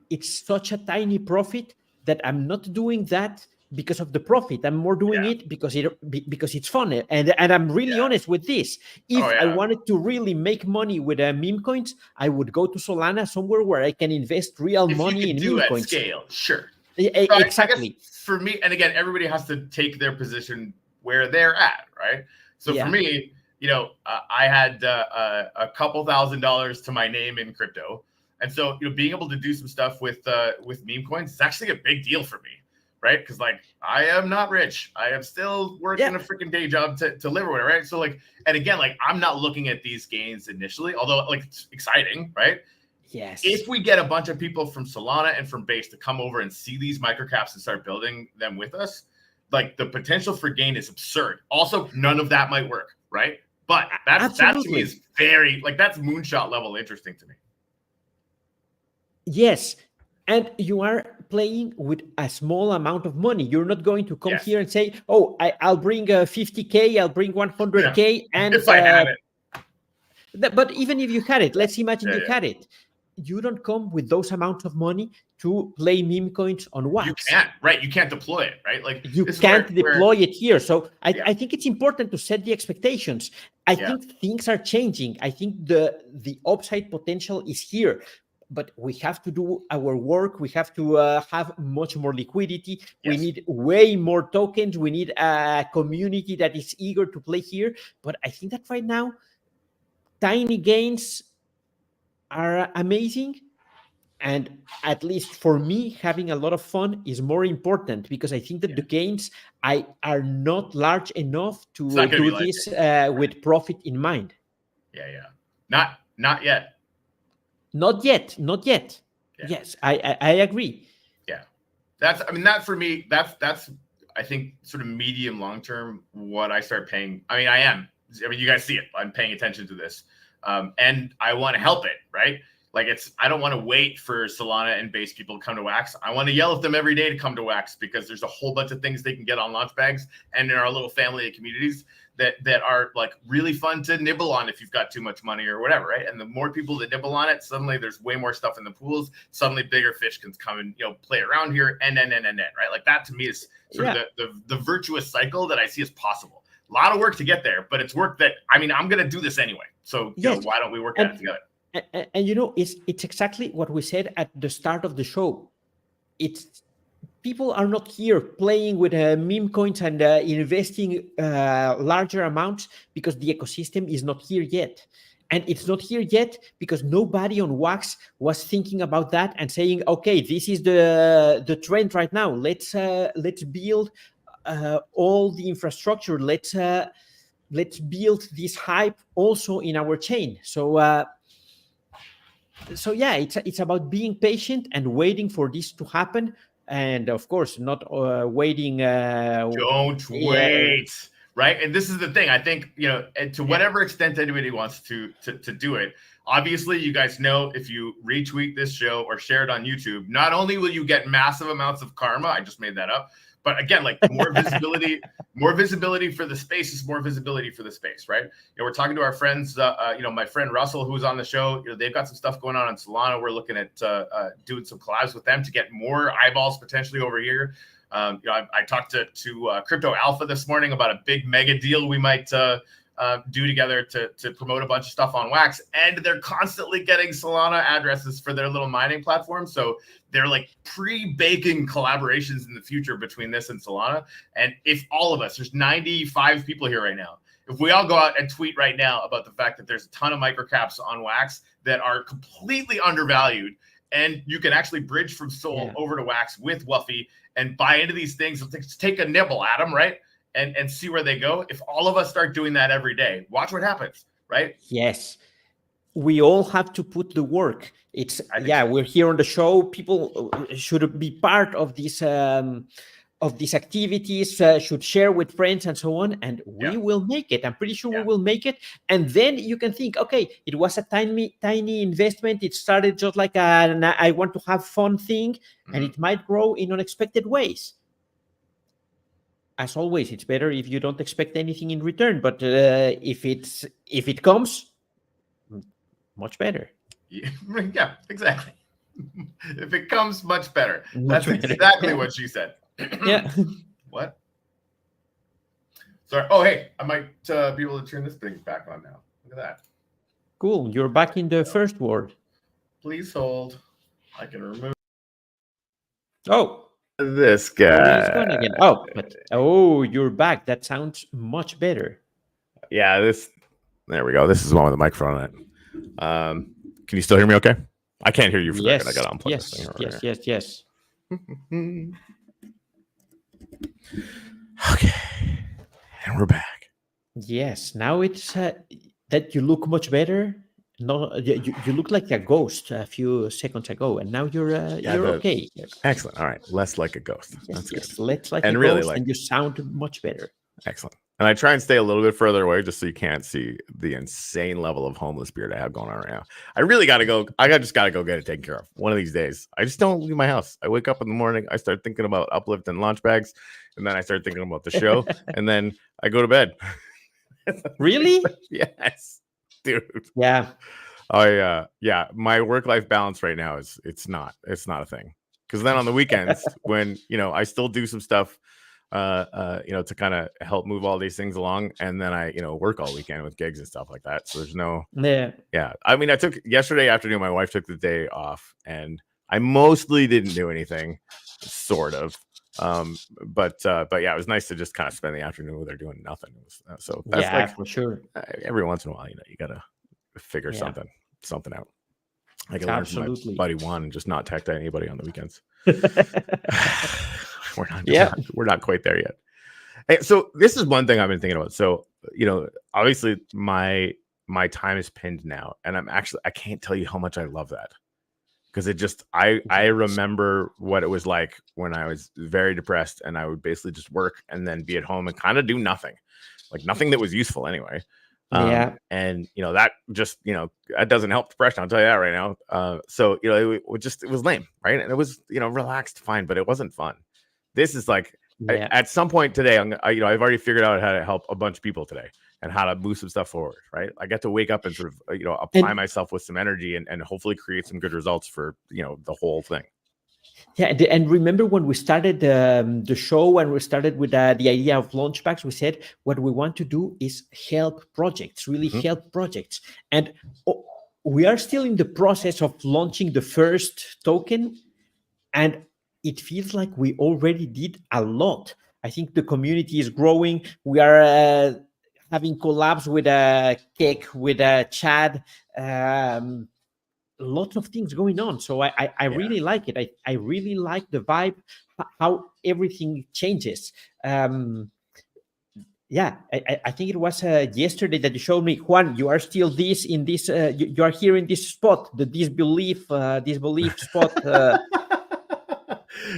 it's such a tiny profit that I'm not doing that because of the profit. I'm more doing it because it's fun. And I'm really honest with this. If I wanted to really make money with meme coins, I would go to Solana, somewhere where I can invest real money in meme coins. Scale, sure. Exactly. For me, and again, everybody has to take their position where they're at, right? So for me, I had a couple $1,000s to my name in crypto. And so, being able to do some stuff with meme coins is actually a big deal for me, right? Because I am not rich. I am still working a freaking day job to live or whatever, right? So and again, I'm not looking at these gains initially, although it's exciting, right? Yes. If we get a bunch of people from Solana and from Base to come over and see these microcaps and start building them with us, the potential for gain is absurd. Also, none of that might work, right? But that to me is very that's moonshot level interesting to me. Yes, and you are playing with a small amount of money. You're not going to come here and say, "Oh, I'll bring 50K, I'll bring 100K," and if I had it. But even if you had it, let's imagine you had it. You don't come with those amounts of money to play meme coins on Wax. You can't, right? You can't deploy it, right? You can't deploy it here. So I think it's important to set the expectations. I think things are changing. I think the upside potential is here. But we have to do our work. We have to have much more liquidity. Yes. We need way more tokens. We need a community that is eager to play here. But I think that right now, tiny gains are amazing. And at least for me, having a lot of fun is more important because I think that the gains are not large enough to do this with profit in mind. Yeah. Not yet. Not yet. Yeah. Yes, I agree. Yeah, that for me, that's I think sort of medium long term what I start paying. You guys see it. I'm paying attention to this, and I want to help it, right? I don't want to wait for Solana and Base people to come to Wax. I want to yell at them every day to come to Wax because there's a whole bunch of things they can get on launch bags and in our little family of communities that are really fun to nibble on if you've got too much money or whatever, right? And the more people that nibble on it, suddenly there's way more stuff in the pools. Suddenly bigger fish can come and play around here and right? That to me is sort of the virtuous cycle that I see as possible. A lot of work to get there, but it's work that I'm going to do this anyway. So why don't we work at it together? And it's exactly what we said at the start of the show. It's people are not here playing with meme coins and investing larger amounts because the ecosystem is not here yet. And it's not here yet because nobody on Wax was thinking about that and saying, okay, this is the trend right now. Let's build all the infrastructure. Let's build this hype also in our chain. So it's about being patient and waiting for this to happen. And of course, not waiting. Don't wait, right? And this is the thing. I think and to whatever extent anybody wants to do it. Obviously, you guys know if you retweet this show or share it on YouTube, not only will you get massive amounts of karma. I just made that up. But again, more visibility for the space is more visibility for the space, right? We're talking to our friends, my friend Russell, who's on the show. They've got some stuff going on Solana. We're looking at doing some collabs with them to get more eyeballs potentially over here. I talked to Crypto Alpha this morning about a big mega deal we might do together to promote a bunch of stuff on Wax, and they're constantly getting Solana addresses for their little mining platform. So they're like pre-baking collaborations in the future between this and Solana. And if all of us, there's 95 people here right now, if we all go out and tweet right now about the fact that there's a ton of microcaps on Wax that are completely undervalued, and you can actually bridge from Sol over to Wax with Wuffy and buy into these things, let's take a nibble at them, right? And see where they go. If all of us start doing that every day, watch what happens, right? Yes. We all have to put the work. We're here on the show. People should be part of these activities, should share with friends and so on, and we will make it. I'm pretty sure we will make it. And then you can think, okay, it was a tiny investment. It started just like I want to have fun thing, and it might grow in unexpected ways. As always, it's better if you don't expect anything in return. But if it comes, much better. Yeah, exactly. If it comes, much better. That's exactly what she said. Yeah. What? Sorry. Oh, hey, I might be able to turn this thing back on now. Look at that. Cool. You're back in the first word. Please hold. I can remove. Oh. This guy. Again. You're back. That sounds much better. Yeah, there we go. This is the one with the microphone on it. Can you still hear me okay? I can't hear you for yes. I got to unplug this thing. Yes. Okay. And we're back. Yes. Now it's that you look much better. No, you look like a ghost a few seconds ago, and now you're okay. Excellent. All right, less like a ghost. That's good. Less like and a really ghost, and you sound much better. Excellent. And I try and stay a little bit further away just so you can't see the insane level of homeless beard I have going on right now. I really got to go. Just got to go get it taken care of one of these days. I just don't leave my house. I wake up in the morning. I start thinking about Uplift and launch bags. And then I start thinking about the show. And then I go to bed. Really? Yes, dude. Yeah. My work-life balance right now it's not a thing. Because then on the weekends when, I still do some stuff to kind of help move all these things along, and then I work all weekend with gigs and stuff like that, so there's no I mean, I took yesterday afternoon, my wife took the day off, and I mostly didn't do anything, sort of, but yeah, it was nice to just kind of spend the afternoon with her doing nothing. So that's for sure. Every once in a while, you gotta figure something out. I can learn from my buddy Juan and just not text anybody on the weekends. We're not quite there yet. Hey, so this is one thing I've been thinking about. So, obviously my time is pinned now, and I can't tell you how much I love that, because I remember what it was like when I was very depressed, and I would basically just work and then be at home and kind of do nothing that was useful anyway. And that just that doesn't help depression, I'll tell you that right now. So it was lame, right? And it was relaxed, fine, but it wasn't fun. This is like at some point today, I've already figured out how to help a bunch of people today and how to move some stuff forward, right? I get to wake up and sort of apply myself with some energy and hopefully create some good results for the whole thing. Yeah, and remember when we started the show, and we started with the idea of launch packs, we said what we want to do is help projects, really help projects. And we are still in the process of launching the first token, and it feels like we already did a lot. I think the community is growing. We are having collabs with Kek, with Chad, lots of things going on. So I really like it. I really like the vibe, how everything changes. I think it was yesterday that you showed me, Juan, you are still in this, you are here in this spot, the disbelief spot.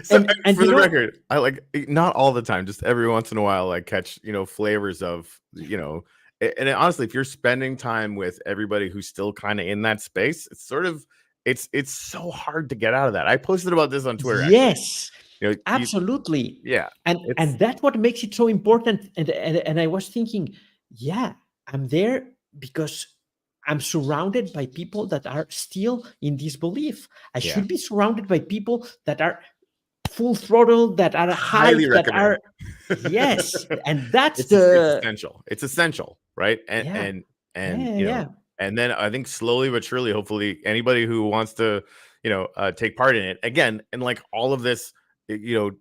So and for the record, I not all the time, just every once in a while, I catch flavors of and honestly, if you're spending time with everybody who's still kind of in that space, it's sort of it's so hard to get out of that. I posted about this on Twitter. Yes, absolutely. And that's what makes it so important. And I was thinking, I'm there because I'm surrounded by people that are still in disbelief. I should be surrounded by people that are full throttle, that are highly hyped, that are yes, and that's it's essential. It's essential. right? And you know, and then I think slowly but surely, hopefully, anybody who wants to, take part in it again, and like all of this, Web3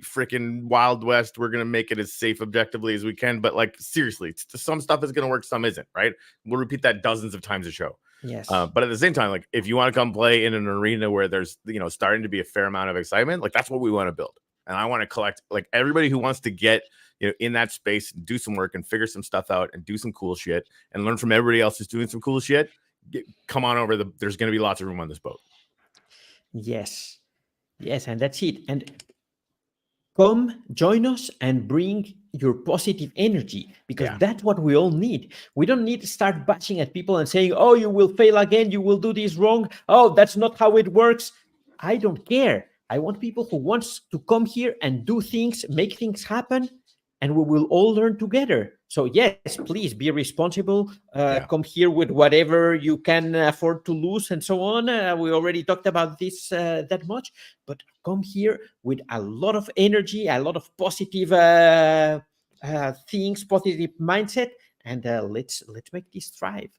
freaking Wild West, we're gonna make it as safe objectively as we can. But like seriously, some stuff is gonna work, some isn't, right? We'll repeat that dozens of times a show. Yes. But at the same time, like if you want to come play in an arena where there's starting to be a fair amount of excitement, like that's what we want to build. And I want to collect like everybody who wants to get in that space, do some work and figure some stuff out and do some cool shit and learn from everybody else who's doing some cool shit. Come on over. There's going to be lots of room on this boat. Yes, and that's it. And come join us and bring your positive energy, because that's what we all need. We don't need to start bashing at people and saying, oh, you will fail again, you will do this wrong, oh, that's not how it works. I don't care. I want people who wants to come here and do things, make things happen, and we will all learn together. So yes, please be responsible. Come here with whatever you can afford to lose and so on. We already talked about this that much, but come here with a lot of energy, a lot of positive things, positive mindset, and let's make this thrive.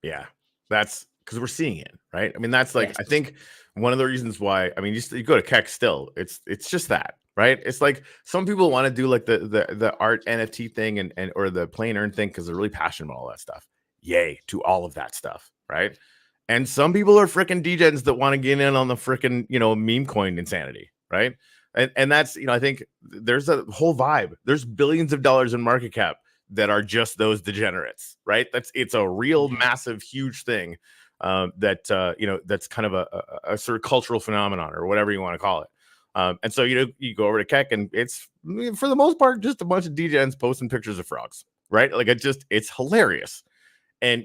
Yeah, that's because we're seeing it, right? I mean, that's like, I think one of the reasons why, I mean, you go to Keck still, it's just that, right? It's like some people want to do like the art NFT thing and or the play and earn thing because they're really passionate about all that stuff. Yay to all of that stuff, right? And some people are freaking degens that want to get in on the freaking, meme coin insanity, right? And that's, I think there's a whole vibe. There's billions of dollars in market cap that are just those degenerates, right? It's a real massive, huge thing. That's kind of a sort of cultural phenomenon or whatever you want to call it. And so, you go over to Keck and it's for the most part, just a bunch of degens posting pictures of frogs, right? Like it's hilarious. And,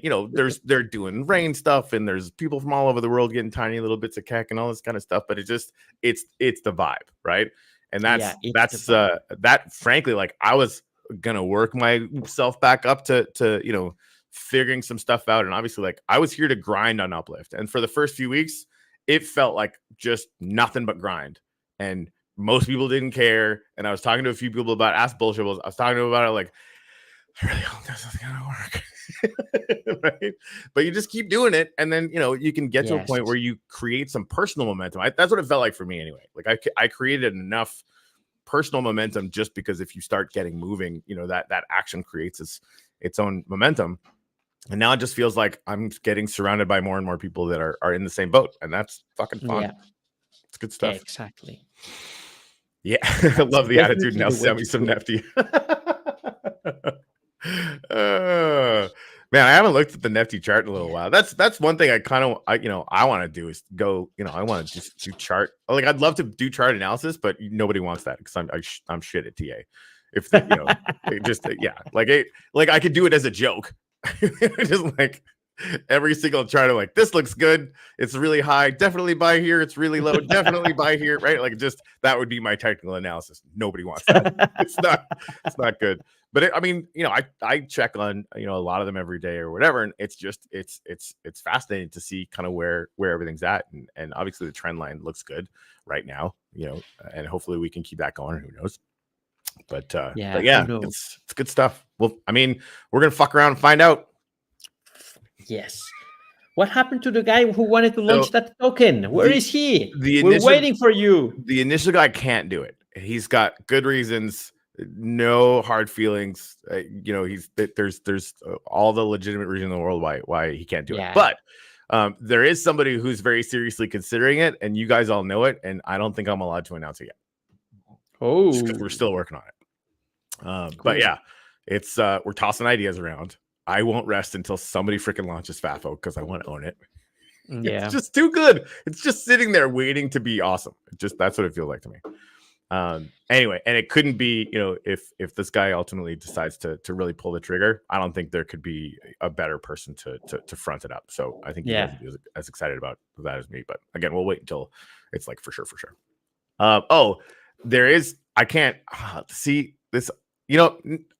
they're doing rain stuff and there's people from all over the world getting tiny little bits of Keck and all this kind of stuff. But it's the vibe, right? And that frankly, like I was going to work myself back up to figuring some stuff out. And obviously, like I was here to grind on Uplift. And for the first few weeks, it felt like just nothing but grind. And most people didn't care. And I was talking to a few people about Ask Bullshit. I was talking to them about it like, I really hope this is going to work. Right? But you just keep doing it. And then, you can get to a point where you create some personal momentum. That's what it felt like for me anyway. Like I created enough personal momentum just because if you start getting moving, that action creates its own momentum. And now it just feels like I'm getting surrounded by more and more people that are in the same boat. And that's fucking fun. Yeah. It's good stuff. Yeah, exactly. Yeah. I love the attitude now. Send me some Nefty. Man, I haven't looked at the Nefty chart in a little while. That's one thing I want to do is go, I want to just do chart. Like I'd love to do chart analysis, but nobody wants that because I'm shit at TA. If like I could do it as a joke. Just like every single chart, I'm like, this looks good. It's really high. Definitely buy here. It's really low. Definitely buy here. Right? Like just that would be my technical analysis. Nobody wants that. It's not good. But I check on a lot of them every day or whatever, and it's just it's fascinating to see kind of where everything's at, and obviously the trend line looks good right now, and hopefully we can keep that going. Who knows? But it's good stuff. Well, we're gonna fuck around and find out. Yes. What happened to the guy who wanted to launch that token? Where is he? We're waiting for you. The initial guy can't do it. He's got good reasons. No hard feelings. There's all the legitimate reason in the world why he can't do it. But there is somebody who's very seriously considering it, and you guys all know it. And I don't think I'm allowed to announce it yet. Oh, because we're still working on it. Cool. But yeah, it's we're tossing ideas around. I won't rest until somebody freaking launches FAFO because I want to own it. Yeah, it's just too good. It's just sitting there waiting to be awesome. That's what it feels like to me. Anyway, and it couldn't be, if this guy ultimately decides to really pull the trigger, I don't think there could be a better person to front it up. So I think you guys would be as excited about that as me. But again, we'll wait until it's like for sure. There is, I can't see this,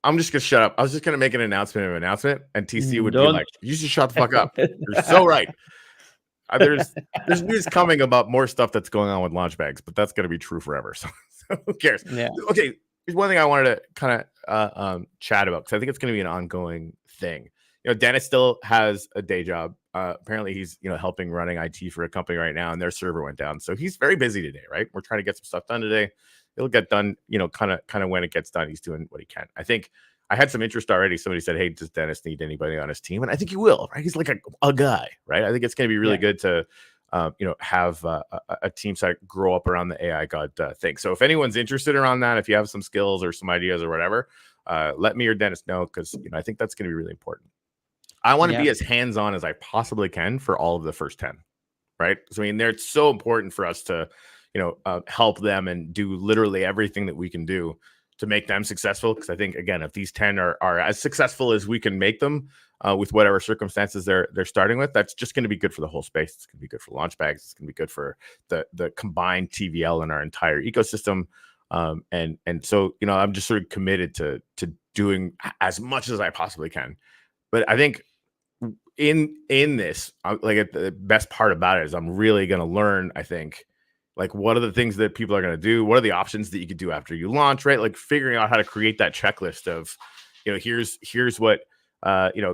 I'm just gonna shut up. I was just gonna make an announcement and TC would be like, you should shut the fuck up. You're so right. There's news coming about more stuff that's going on with launch bags, but that's gonna be true forever. So who cares? Yeah. Okay. here's one thing I wanted to kind of chat about, because I think it's going to be an ongoing thing. Dennis still has a day job. Apparently he's helping running IT for a company right now, and their server went down, so he's very busy today. Right, we're trying to get some stuff done today. It'll get done, kind of when it gets done. He's doing what he can. I think I had some interest already. Somebody said, "Hey, does Dennis need anybody on his team?" And I think he will. Right, he's like a guy. Right, I think it's going to be really good to have a team site grow up around the AI God thing. So if anyone's interested around that, if you have some skills or some ideas or whatever, let me or Dennis know, because I think that's going to be really important. I want to be as hands-on as I possibly can for all of the first 10, right? So it's so important for us to help them and do literally everything that we can do to make them successful. Because I think, again, if these 10 are as successful as we can make them, with whatever circumstances they're starting with, that's just going to be good for the whole space. It's going to be good for Launchbags. It's going to be good for the combined TVL and our entire ecosystem. And so I'm just sort of committed to doing as much as I possibly can. But I think in this, like, the best part about it is I'm really going to learn, I think, like, what are the things that people are going to do? What are the options that you could do after you launch, right? Like, figuring out how to create that checklist of, here's what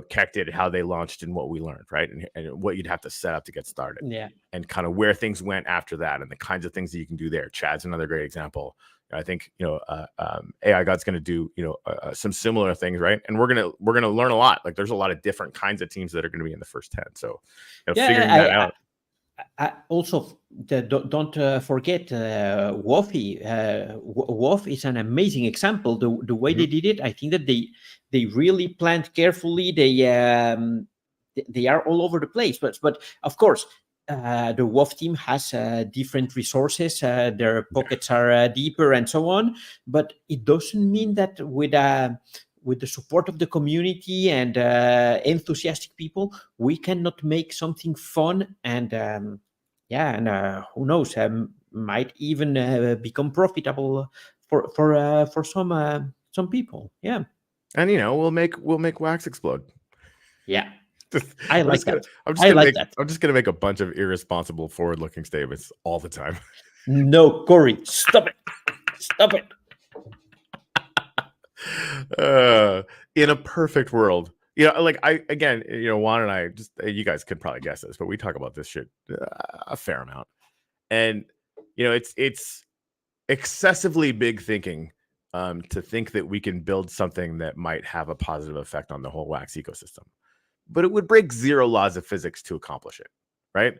Keck did, how they launched, and what we learned, right? And what you'd have to set up to get started. Yeah. And kind of where things went after that, and the kinds of things that you can do there. Chad's another great example. I think AI God's going to do some similar things, right? And we're gonna learn a lot. Like, there's a lot of different kinds of teams that are going to be in the first 10. So figuring that out. Also, don't forget Wofi. Wof is an amazing example. The way they did it, I think that they really planned carefully. They are all over the place, but of course. The WOF team has different resources. Their pockets are deeper and so on. But it doesn't mean that with the support of the community and enthusiastic people, we cannot make something fun and who knows, might even become profitable for some people. Yeah, and we'll make Wax explode. Yeah. I like that. I'm just gonna make a bunch of irresponsible, forward-looking statements all the time. No, Corey, stop it! Stop it! In a perfect world, Juan and I, just, you guys could probably guess this, but we talk about this shit a fair amount, and it's excessively big thinking to think that we can build something that might have a positive effect on the whole Wax ecosystem. But it would break zero laws of physics to accomplish it, right?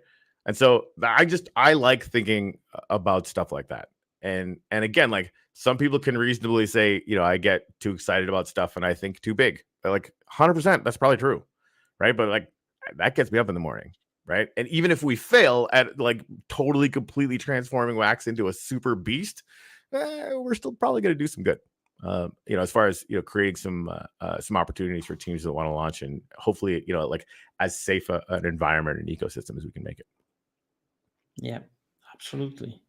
And so I like thinking about stuff like that. And again, like, some people can reasonably say, I get too excited about stuff and I think too big. But, like, 100%, that's probably true, right? But, like, that gets me up in the morning, right? And even if we fail at, like, totally, completely transforming Wax into a super beast, we're still probably going to do some good. As far as creating some opportunities for teams that want to launch, and hopefully like as safe an environment and ecosystem as we can make it. Yeah, absolutely.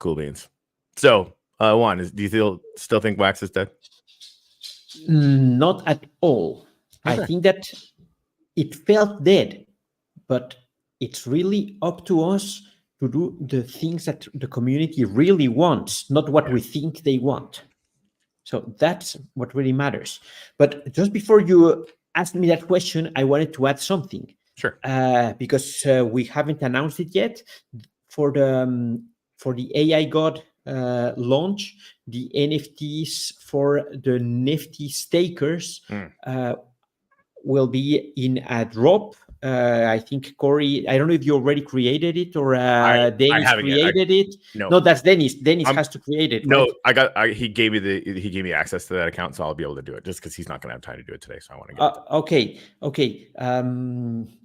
Cool beans. So Juan, do you still think Wax is dead? Not at all. Okay. I think that it felt dead, but it's really up to us to do the things that the community really wants, not what we think they want. So that's what really matters. But just before you asked me that question, I wanted to add something. Sure. Because we haven't announced it yet. For the AI God launch, the NFTs for the Nifty stakers will be in a drop. I think Corey, I don't know if you already created it or Dennis created it. No, that's Dennis. Dennis has to create it. No, right? He gave me access to that account, so I'll be able to do it, just because he's not going to have time to do it today. So I want to get Okay.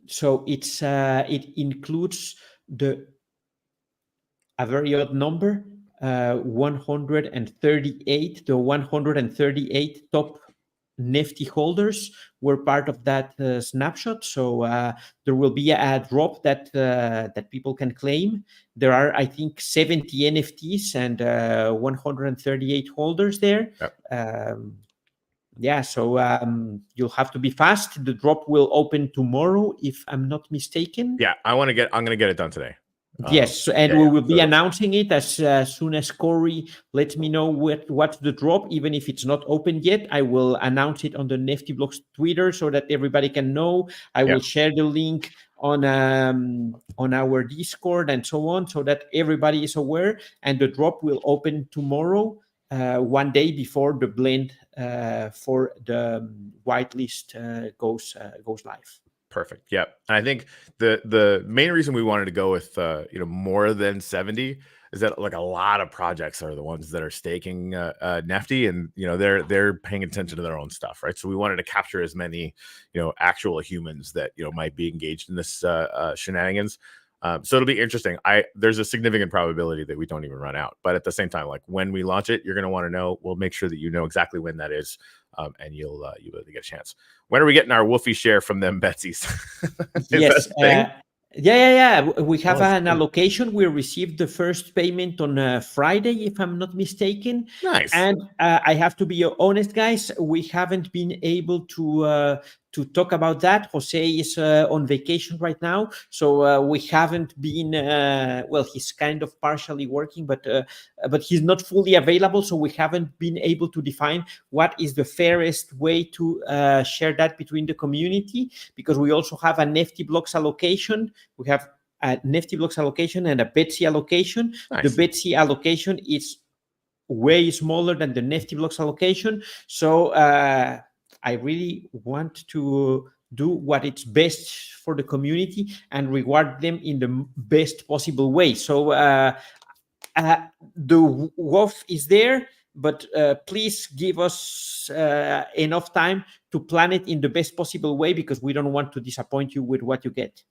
So it includes a very odd number, 138. The 138 top Nifty holders were part of that snapshot, so there will be a drop that people can claim. There are, I think, 70 NFTs and 138 holders there. Yep. So you'll have to be fast. The drop will open tomorrow, if I'm not mistaken. Yeah, I'm gonna get it done today. Yes, and we will be announcing it as soon as Corey lets me know what's the drop. Even if it's not open yet, I will announce it on the Nifty Blocks Twitter so that everybody can know. I will share the link on our Discord and so on, so that everybody is aware. And the drop will open tomorrow, one day before the blend for the whitelist goes live. Perfect. Yeah. And I think the main reason we wanted to go with more than 70 is that like a lot of projects are the ones that are staking Nifty, and they're paying attention to their own stuff, right? So we wanted to capture as many actual humans that might be engaged in this shenanigans. So it'll be interesting. There's a significant probability that we don't even run out, but at the same time, like when we launch it, you're going to want to know. We'll make sure that you know exactly when that is, and you'll get a chance. When are we getting our Woofy share from them Betsies? Yes. Yeah. We have an allocation. We received the first payment on Friday, if I'm not mistaken. Nice. And I have to be honest, guys, we haven't been able to talk about that. Jose is on vacation right now, so we haven't been. He's kind of partially working, but he's not fully available, so we haven't been able to define what is the fairest way to share that between the community, because we also have a Nifty Blocks allocation. We have a Nifty Blocks allocation and a Betsy allocation. Nice. The Betsy allocation is way smaller than the Nifty Blocks allocation, so I really want to do what is best for the community and reward them in the best possible way. So the WOF is there, but please give us enough time to plan it in the best possible way, because we don't want to disappoint you with what you get.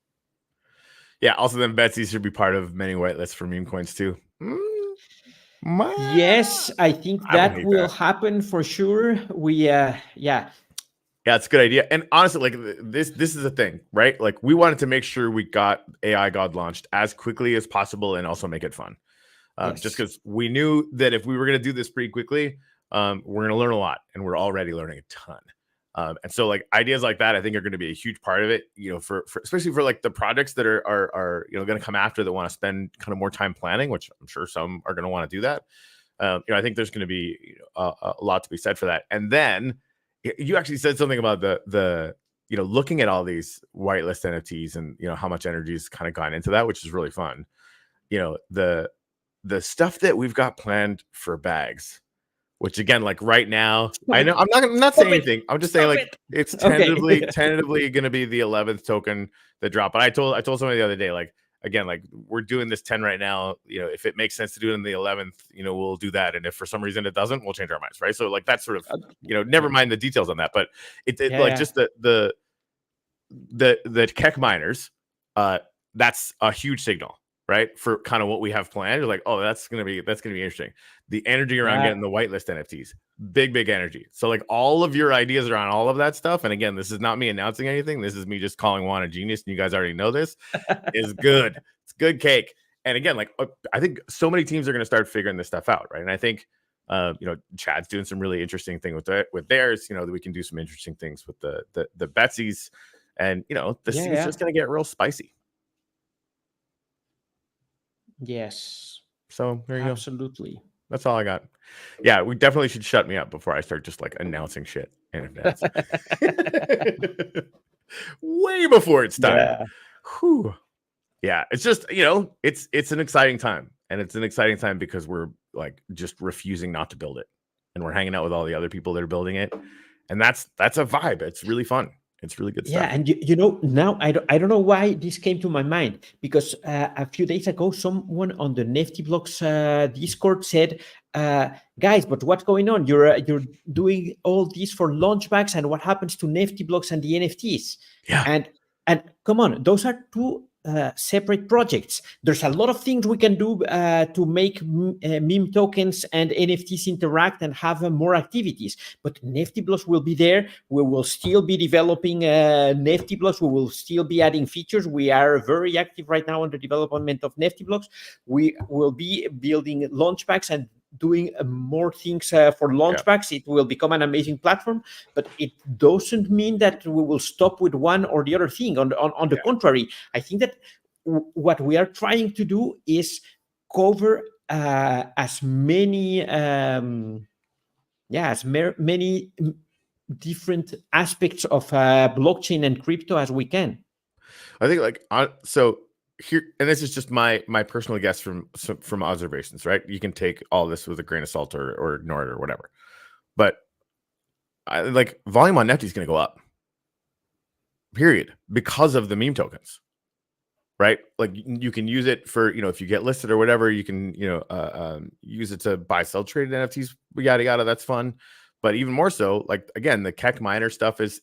Yeah, also then Betsy should be part of many whitelists for meme coins too. Yes, I think that will happen for sure. Yeah, it's a good idea. And honestly, like this is a thing, right? Like we wanted to make sure we got AI God launched as quickly as possible and also make it fun. Just because we knew that if we were going to do this pretty quickly, we're going to learn a lot, and we're already learning a ton. And so like ideas like that, I think are going to be a huge part of it, for especially for like the projects that are going to come after that want to spend kind of more time planning, which I'm sure some are going to want to do that. I think there's going to be a lot to be said for that. And then you actually said something about the looking at all these whitelist NFTs and how much energy has kind of gone into that, which is really fun. The stuff that we've got planned for bags, which again, like right now, I know I'm not saying anything. I'm just saying like it's tentatively going to be the 11th token that drop. But I told somebody the other day, like again, like we're doing this 10 right now. If it makes sense to do it in the 11th, we'll do that. And if for some reason it doesn't, we'll change our minds, right? So like that's sort of never mind the details on that, but just the Keck miners, that's a huge signal, right? For kind of what we have planned. You're like, oh, that's gonna be interesting. The energy around getting the whitelist NFTs, big energy. So like all of your ideas around all of that stuff, and again, this is not me announcing anything. This is me just calling Juan a genius, and you guys already know this. Is good. It's good cake. And again, like I think so many teams are going to start figuring this stuff out, right? And I think Chad's doing some really interesting thing with theirs. That we can do some interesting things with the Betsies, and this is just going to get real spicy. Yes. So there you go. Absolutely. That's all I got. Yeah, we definitely should shut me up before I start just like announcing shit in advance. Way before it's time. Yeah. Whew. Yeah, it's just, it's an exciting time. And it's an exciting time because we're like just refusing not to build it. And we're hanging out with all the other people that are building it. And that's a vibe. It's really fun. It's really good stuff. Yeah, and now I don't know why this came to my mind, because a few days ago, someone on the Nifty Blocks Discord said, guys, but what's going on? You're doing all this for launchbacks, and what happens to Nifty Blocks and the NFTs? Yeah. And come on, those are two separate projects. There's a lot of things we can do to make meme tokens and NFTs interact and have more activities. But Nifty Blocks will be there. We will still be developing Nifty Blocks. We will still be adding features. We are very active right now on the development of Nifty Blocks. We will be building launchbacks and doing more things for launchbacks. It will become an amazing platform, but it doesn't mean that we will stop with one or the other thing. On the contrary, I think that what we are trying to do is cover as many many different aspects of blockchain and crypto as we can. I think so here, and this is just my personal guess from observations, right? You can take all this with a grain of salt or ignore it or whatever, but volume on Nifty is going to go up, period, because of the meme tokens, right? Like you can use it for, if you get listed or whatever, you can, use it to buy, sell traded NFTs, yada, yada. That's fun. But even more so, like, again, the Keck miner stuff is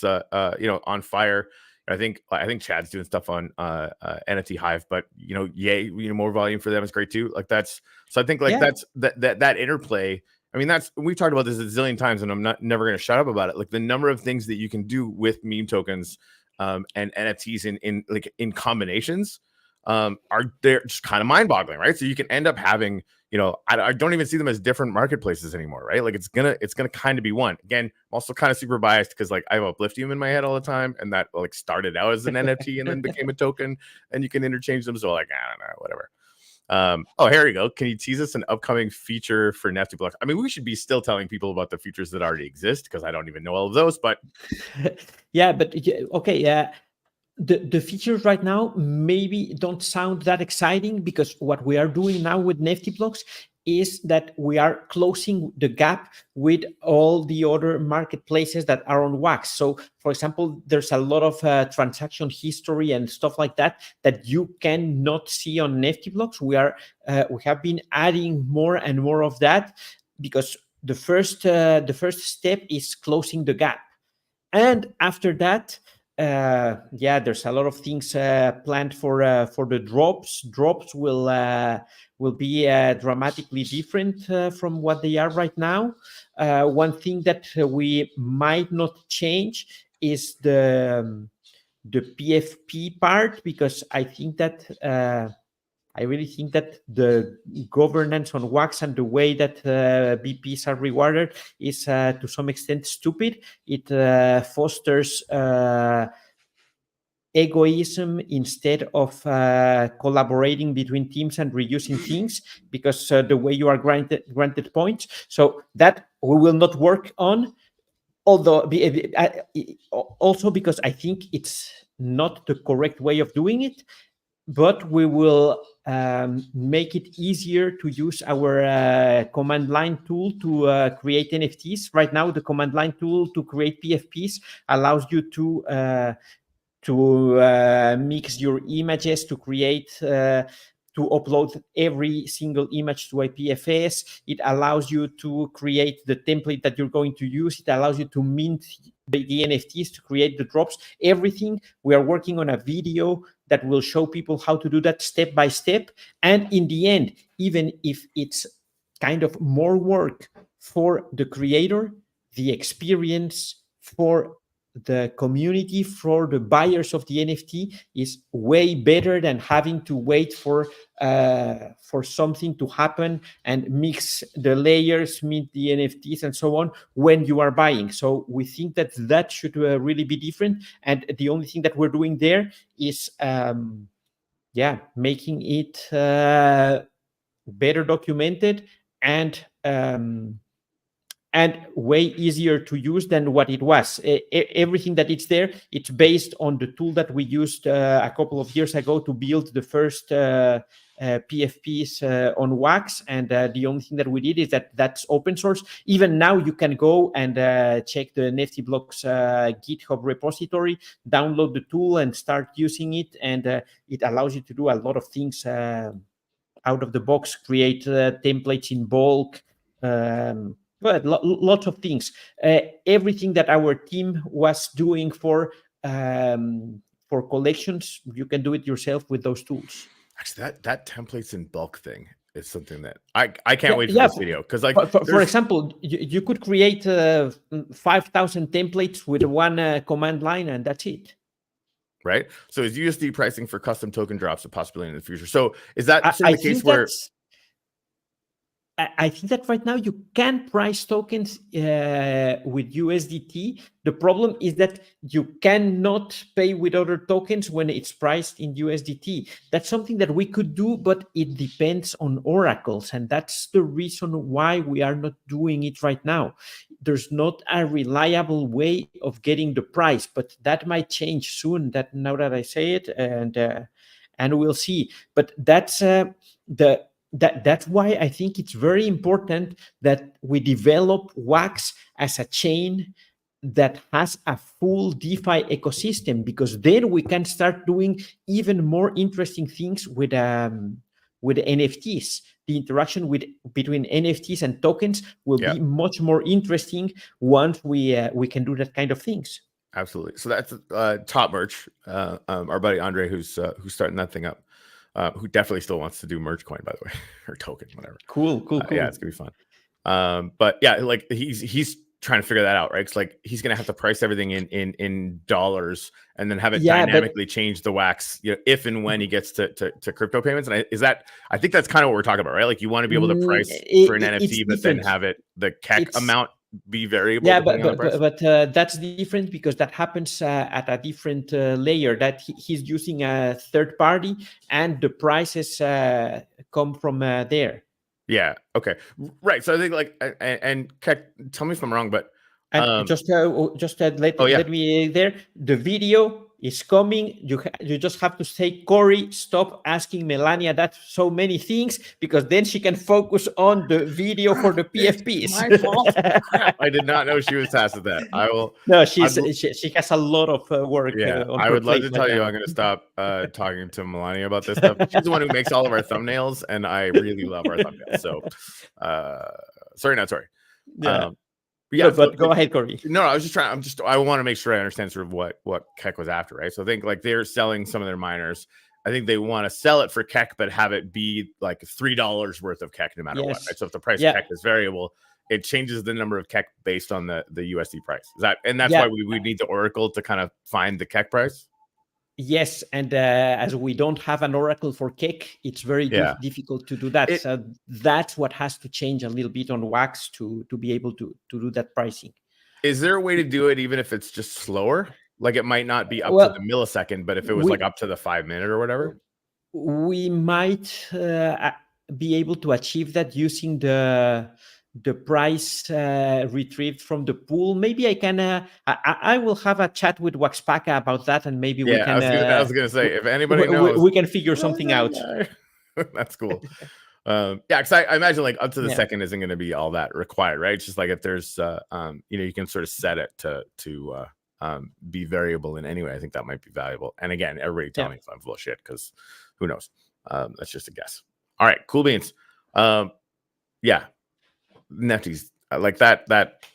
on fire. I think Chad's doing stuff on NFT Hive, but yay, more volume for them is great too. Like that's, so I think that's that interplay. I mean, we've talked about this a zillion times, and I'm never going to shut up about it. Like the number of things that you can do with meme tokens and NFTs in combinations they're just kind of mind-boggling, right? So you can end up having, I don't even see them as different marketplaces anymore, right? Like it's gonna kind of be one. Again, I'm also kind of super biased because like I have Upliftium in my head all the time, and that like started out as an NFT and then became a token, and you can interchange them. So like, I don't know, whatever. Here we go. Can you tease us an upcoming feature for Nifty Blocks? I mean, we should be still telling people about the features that already exist because I don't even know all of those, but okay. The features right now maybe don't sound that exciting, because what we are doing now with Nifty Blocks is that we are closing the gap with all the other marketplaces that are on Wax. So, for example, there's a lot of transaction history and stuff like that you cannot see on Nifty Blocks. We have been adding more and more of that, because the first step is closing the gap, and after that, there's a lot of things planned for the drops. Drops will be dramatically different from what they are right now. One thing that we might not change is the PFP part, because I think that I really think that the governance on Wax and the way that BPs are rewarded is to some extent stupid. It fosters egoism instead of collaborating between teams and reducing things, because the way you are granted points. So that we will not work on. Although also because I think it's not the correct way of doing it, but we will make it easier to use our command line tool to create NFTs. Right now, the command line tool to create PFPs allows you to mix your images, to create to upload every single image to a PFS. It allows you to create the template that you're going to use. It allows you to mint the NFTs, to create the drops, everything. We are working on a video that will show people how to do that step by step. And in the end, even if it's kind of more work for the creator, the experience for the community, for the buyers of the NFT, is way better than having to wait for something to happen and mix the layers, mint the NFTs, and so on when you are buying. So we think that should really be different. And the only thing that we're doing there is, making it better documented and way easier to use than what it was. Everything that it's there, it's based on the tool that we used a couple of years ago to build the first PFPs on Wax. And the only thing that we did is that's open source. Even now, you can go and check the Nifty Blocks GitHub repository, download the tool, and start using it. And it allows you to do a lot of things out of the box, create templates in bulk, but lots of things. Everything that our team was doing for collections, you can do it yourself with those tools. Actually, that templates in bulk thing is something that I can't wait for this video, because like for example, you could create 5,000 templates with one command line, and that's it. Right. So is USD pricing for custom token drops a possibility in the future? So is that the case where? I think that right now you can price tokens with USDT. The problem is that you cannot pay with other tokens when it's priced in USDT. That's something that we could do, but it depends on oracles. And that's the reason why we are not doing it right now. There's not a reliable way of getting the price, but that might change soon. That now that I say it, and we'll see. But that's that's why I think it's very important that we develop Wax as a chain that has a full DeFi ecosystem, because then we can start doing even more interesting things with NFTs. The interaction between NFTs and tokens will be much more interesting once we can do that kind of things. Absolutely. So that's Top Merch, our buddy Andre, who's starting that thing up. Who definitely still wants to do merge coin, by the way, or token, whatever. Cool. Yeah, it's gonna be fun. But yeah, like he's trying to figure that out, right? It's like he's gonna have to price everything in dollars and then have it dynamically change the Wax, if and when he gets to crypto payments. And I think that's kind of what we're talking about, right? Like you want to be able to price for an NFT, but then have the KEK amount be variable. Yeah, but that's different because that happens at a different layer. That he's using a third party, and the prices come from there. Yeah. Okay. Right. So I think like and tell me if I'm wrong, but just let me there. The video is coming. You just have to say, Corey, stop asking Melania that so many things, because then she can focus on the video for the PFPs. My fault. I did not know she was tasked with that. I will. No, she has a lot of work. Yeah, I would love to tell you I'm going to stop talking to Melania about this stuff. She's the one who makes all of our thumbnails, and I really love our thumbnails. So, sorry, not sorry. Yeah. Yeah, but go ahead, Corey. No, I was just trying. I want to make sure I understand sort of what KEK was after, right? So I think like they're selling some of their miners. I think they want to sell it for KEK, but have it be like $3 worth of KEK no matter what, right? So if the price of KEK is variable, it changes the number of KEK based on the USD price. That's why we need the Oracle to kind of find the KEK price. Yes, and as we don't have an oracle for KEK, it's very difficult to do that. So that's what has to change a little bit on Wax to be able to do that pricing. Is there a way to do it even if it's just slower? Like it might not be up to the millisecond, but if it was like up to the 5 minute or whatever? We might be able to achieve that using the price retrieved from the pool. Maybe I can. I will have a chat with Waxpaca about that, and maybe we can. I was gonna say, if anybody knows, we can figure something out. That's cool. Because I imagine like up to the second isn't going to be all that required, right? It's just like if there's, you can sort of set it to be variable in any way. I think that might be valuable. And again, everybody tell me if I'm full of shit, because who knows? That's just a guess. All right, cool beans. Nefties like that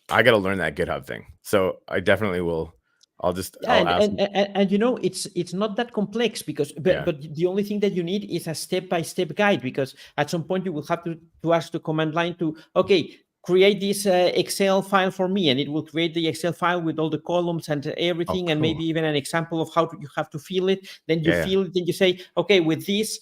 I got to learn that GitHub thing, so I definitely will. I'll ask. And it's not that complex, because but the only thing that you need is a step-by-step guide, because at some point you will have to ask the command line to create this Excel file for me, and it will create the Excel file with all the columns and everything, and maybe even an example of how you have to fill it. Then you fill it, and you say, okay, with this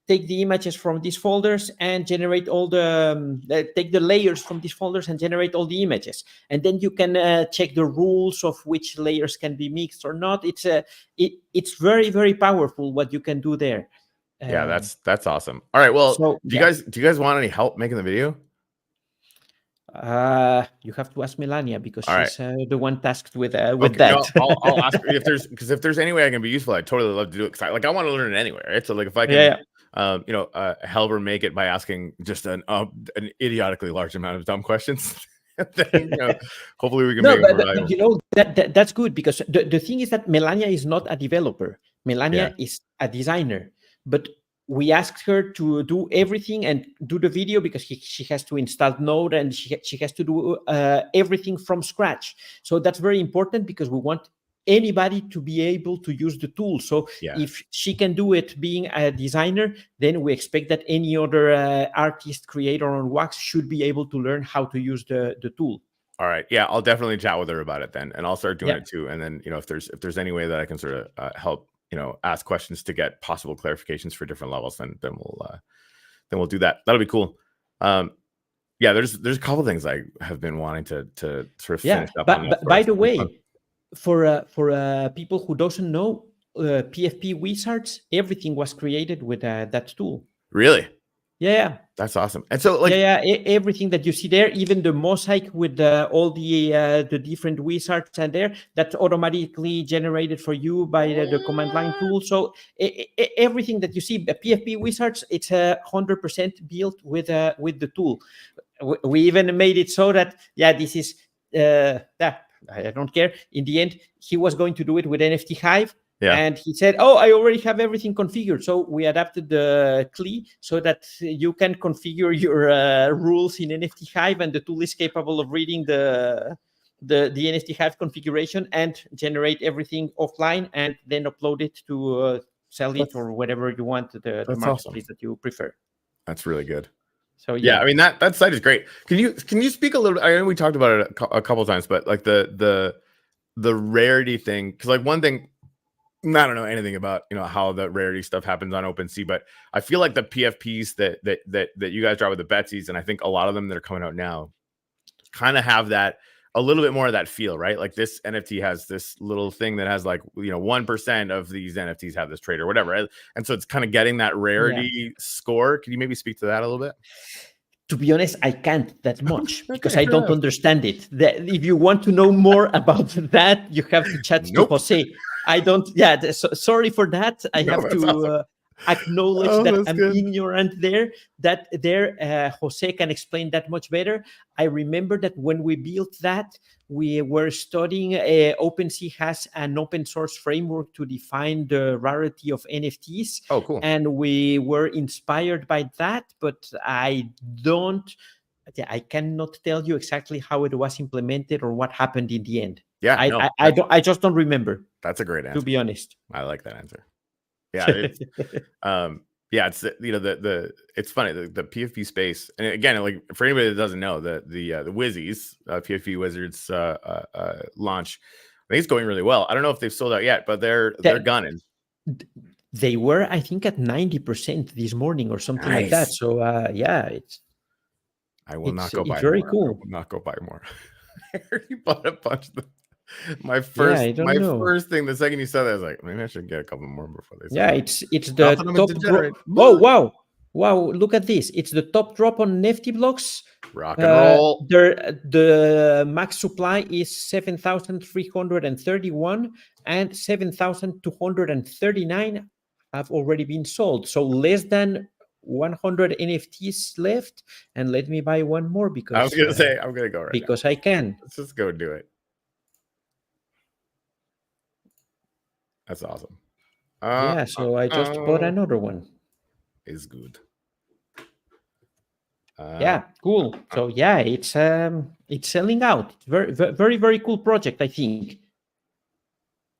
take the images from these folders and generate all the take the layers from these folders and generate all the images, and then you can check the rules of which layers can be mixed or not. It's very, very powerful what you can do there. That's awesome. All right, well, do you guys want any help making the video? You have to ask Melania, because she's the one tasked with that. No, I'll ask her if there's any way I can be useful. I'd totally love to do it, because I want to learn it anyway, right? So like if I can help her make it by asking just an idiotically large amount of dumb questions, then hopefully we can make it more valuable. That's good, because the thing is that Melania is not a developer. Melania is a designer, but we asked her to do everything and do the video, because she has to install Node, and she has to do everything from scratch. So that's very important, because we want anybody to be able to use the tool. So if she can do it being a designer, then we expect that any other artist, creator on Wax should be able to learn how to use the tool. All right. Yeah, I'll definitely chat with her about it then, and I'll start doing it too. And then, if there's any way that I can sort of help, ask questions to get possible clarifications for different levels, then we'll do that. That'll be cool. Yeah, there's a couple things I have been wanting to sort of finish up on. But by the way, for people who doesn't know, PFP Wizards, everything was created with that tool. Really? Yeah, that's awesome. And so, like, everything that you see there, even the mosaic with all the different wizards and there, that's automatically generated for you by the command line tool. So everything that you see, PFP Wizards, it's 100% built with the tool. We even made it so that this is I don't care. In the end, he was going to do it with NFT Hive. And he said, I already have everything configured. So we adapted the CLI so that you can configure your rules in NFT Hive, and the tool is capable of reading the NFT Hive configuration and generate everything offline and then upload it to sell it or whatever you want, the marketplace that you prefer. That's really good. So I mean, that site is great. Can you speak a little? I know we talked about it a couple of times, but like the rarity thing, because like one thing, I don't know anything about how the rarity stuff happens on OpenSea, but I feel like the PFPs that you guys draw with the Betsies, and I think a lot of them that are coming out now kind of have that a little bit more of that feel, right? Like this NFT has this little thing that has like 1% of these NFTs have this trait or whatever, right? And so it's kind of getting that rarity score. Can you maybe speak to that a little bit? To be honest, I can't that much because I don't understand it. If you want to know more about that, you have to chat to Jose. I don't. Sorry for that. I have to awesome. Acknowledge that I'm ignorant there. Jose can explain that much better. I remember that when we built that, we were studying. OpenSea has an open source framework to define the rarity of NFTs. Oh, cool! And we were inspired by that, but I cannot tell you exactly how it was implemented or what happened in the end. I just don't remember. That's a great answer. To be honest, I like that answer. Yeah, it's, it's it's funny the PFP space, and again, like for anybody that doesn't know, the Wizzies PFP Wizards launch, I think it's going really well. I don't know if they've sold out yet, but they're gunning. They were, I think, at 90% this morning or something like that. So it's. I will not go buy. It's very more. cool. I will not go buy more. I already bought a bunch of them. My first thing, the second you said that, I was like, maybe I should get a couple more before they sell. It's the top drop. Oh wow! Look at this. It's the top drop on NFT blocks. Rock and roll. The max supply is 7,331 and 7,239 have already been sold. So less than 100 NFTs left, and let me buy one more because I was gonna say I'm gonna go right because now. I can. Let's just go do it. That's awesome. So I just bought another one. Is good. Cool. So it's selling out. It's very, very, very cool project, I think.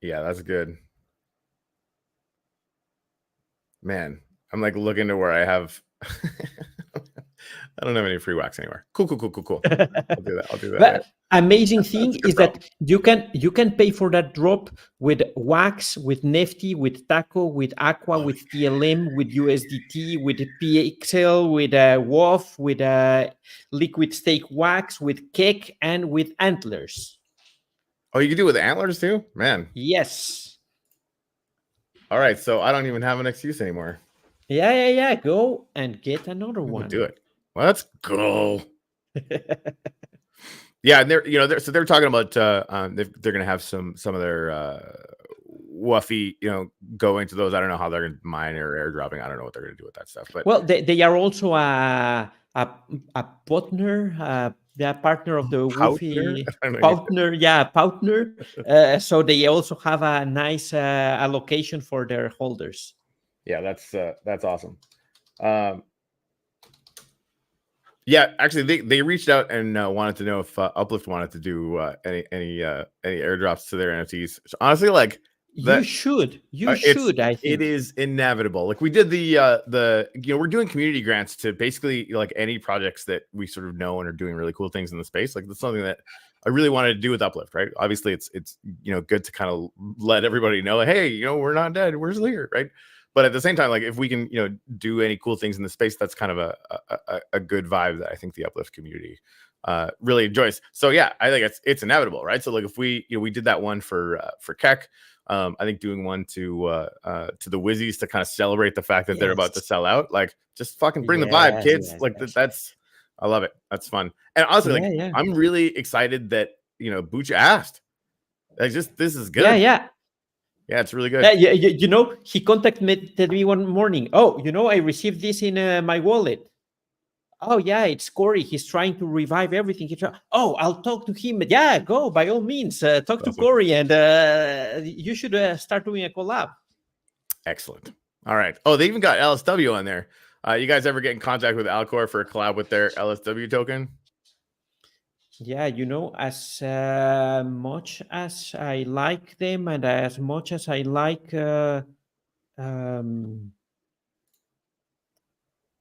Yeah, that's good. Man, I'm like looking to where I have. I don't have any free wax anywhere. Cool. I'll do that. But amazing thing is that you can pay for that drop with wax, with Nifty, with Taco, with Aqua, with TLM, with USDT, with PXL, with WOF, with Liquid Stake Wax, with Keck, and with Antlers. Oh, you can do it with Antlers too, man. Yes. All right, so I don't even have an excuse anymore. Yeah. Go and get another one. Do it. Let's go. Yeah, and they're talking about they're going to have some of their Woofy, go into those. I don't know how they're going to mine or airdropping. I don't know what they're going to do with that stuff. But they are also a partner. They're partner of the Woofy partner. So they also have a nice allocation for their holders. Yeah, that's awesome. Yeah, actually, they reached out and wanted to know if Uplift wanted to do any airdrops to their NFTs. So honestly, like you should. I think it is inevitable. Like we did the we're doing community grants to basically like any projects that we sort of know and are doing really cool things in the space. Like that's something that I really wanted to do with Uplift, right? Obviously, it's good to kind of let everybody know, like, hey, we're not dead, we're still here, right? but at the same time, like if we can, do any cool things in the space, that's kind of a good vibe that I think the Uplift community really enjoys. So yeah, I think it's inevitable, right? So like if we did that one for Keck, I think doing one to the Wizzies to kind of celebrate the fact that they're about to sell out, like just fucking bring the vibe, kids. That's I love it. That's fun. And honestly, I'm really excited that Bucha asked. Like, just this is good. Yeah, it's really good. Yeah, he contacted me one morning. Oh, I received this in my wallet. Oh yeah, it's Corey. He's trying to revive everything. I'll talk to him. Yeah, go by all means. Talk to Corey, and you should start doing a collab. Excellent. All right. Oh, they even got LSW on there. You guys ever get in contact with Alcor for a collab with their LSW token? Yeah, as much as I like them, and as much as I like,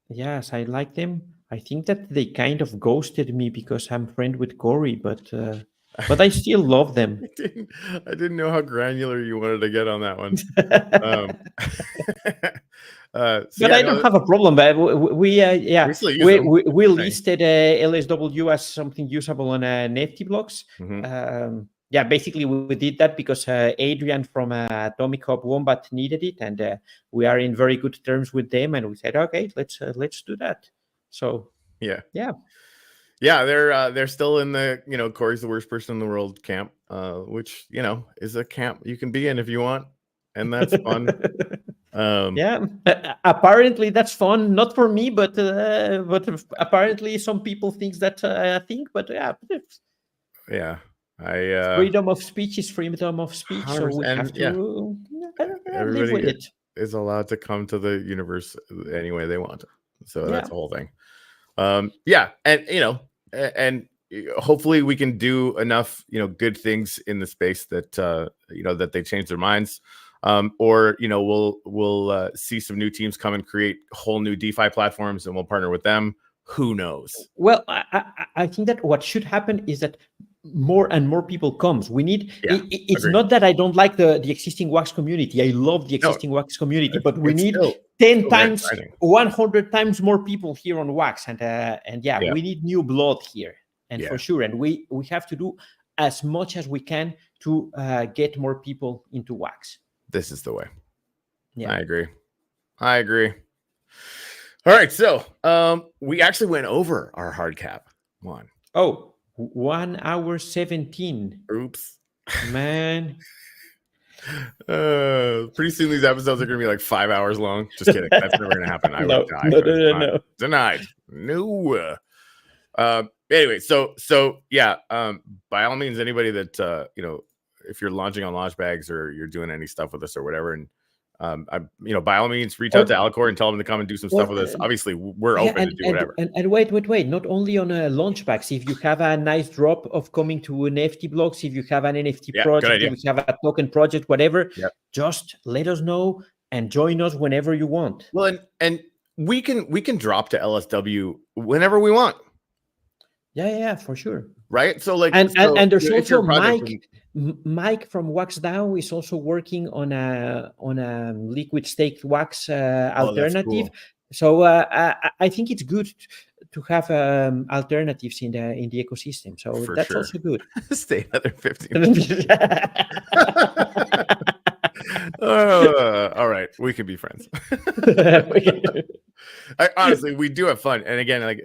yes, I like them. I think that they kind of ghosted me because I'm friend with Corey, but I still love them. I didn't know how granular you wanted to get on that one. But I don't have a problem. We listed LSW as something usable on NFT blocks. Mm-hmm. Basically we did that because Adrian from Atomic Hub Wombat needed it, and we are in very good terms with them, and we said, okay, let's do that. So yeah, they're still in the Corey's the worst person in the world camp, which is a camp you can be in if you want, and that's fun. Apparently that's fun, not for me, but apparently some people think that I think, but freedom of speech is freedom of speech, so we have to live with it. Is allowed to come to the universe any way they want, so that's the whole thing. And hopefully we can do enough good things in the space that that they change their minds. Or we'll see some new teams come and create whole new DeFi platforms, and we'll partner with them. Who knows? Well, I think that what should happen is that more and more people comes. We need. It's not that I don't like the existing Wax community. I love the existing Wax community, but we need 10 times, 100 times more people here on Wax, and we need new blood here, and for sure. And we have to do as much as we can to get more people into Wax. This is the way. Yeah, I agree. All right, so we actually went over our hard cap one. 1 hour 17. Oops, man. Pretty soon these episodes are gonna be like 5 hours long. Just kidding. That's never gonna happen. I would die. No. Denied. No. Anyway, so by all means, anybody that if you're launching on launch bags or you're doing any stuff with us or whatever, and by all means, reach out to Alcor and tell them to come and do some stuff with us. Obviously, we're open to do whatever. And wait, not only on launch bags. If you have a nice drop of coming to NFT blocks, if you have an NFT project, if you have a token project, whatever, just let us know and join us whenever you want. Well, and we can drop to LSW whenever we want. Yeah, for sure. Right. So and there's also Mike from Wax DAO is also working on a liquid staked wax alternative. Cool. So I think it's good to have alternatives in the ecosystem. So that's also good. Stay another 15 minutes. All right, we can be friends. Honestly, we do have fun, and again, like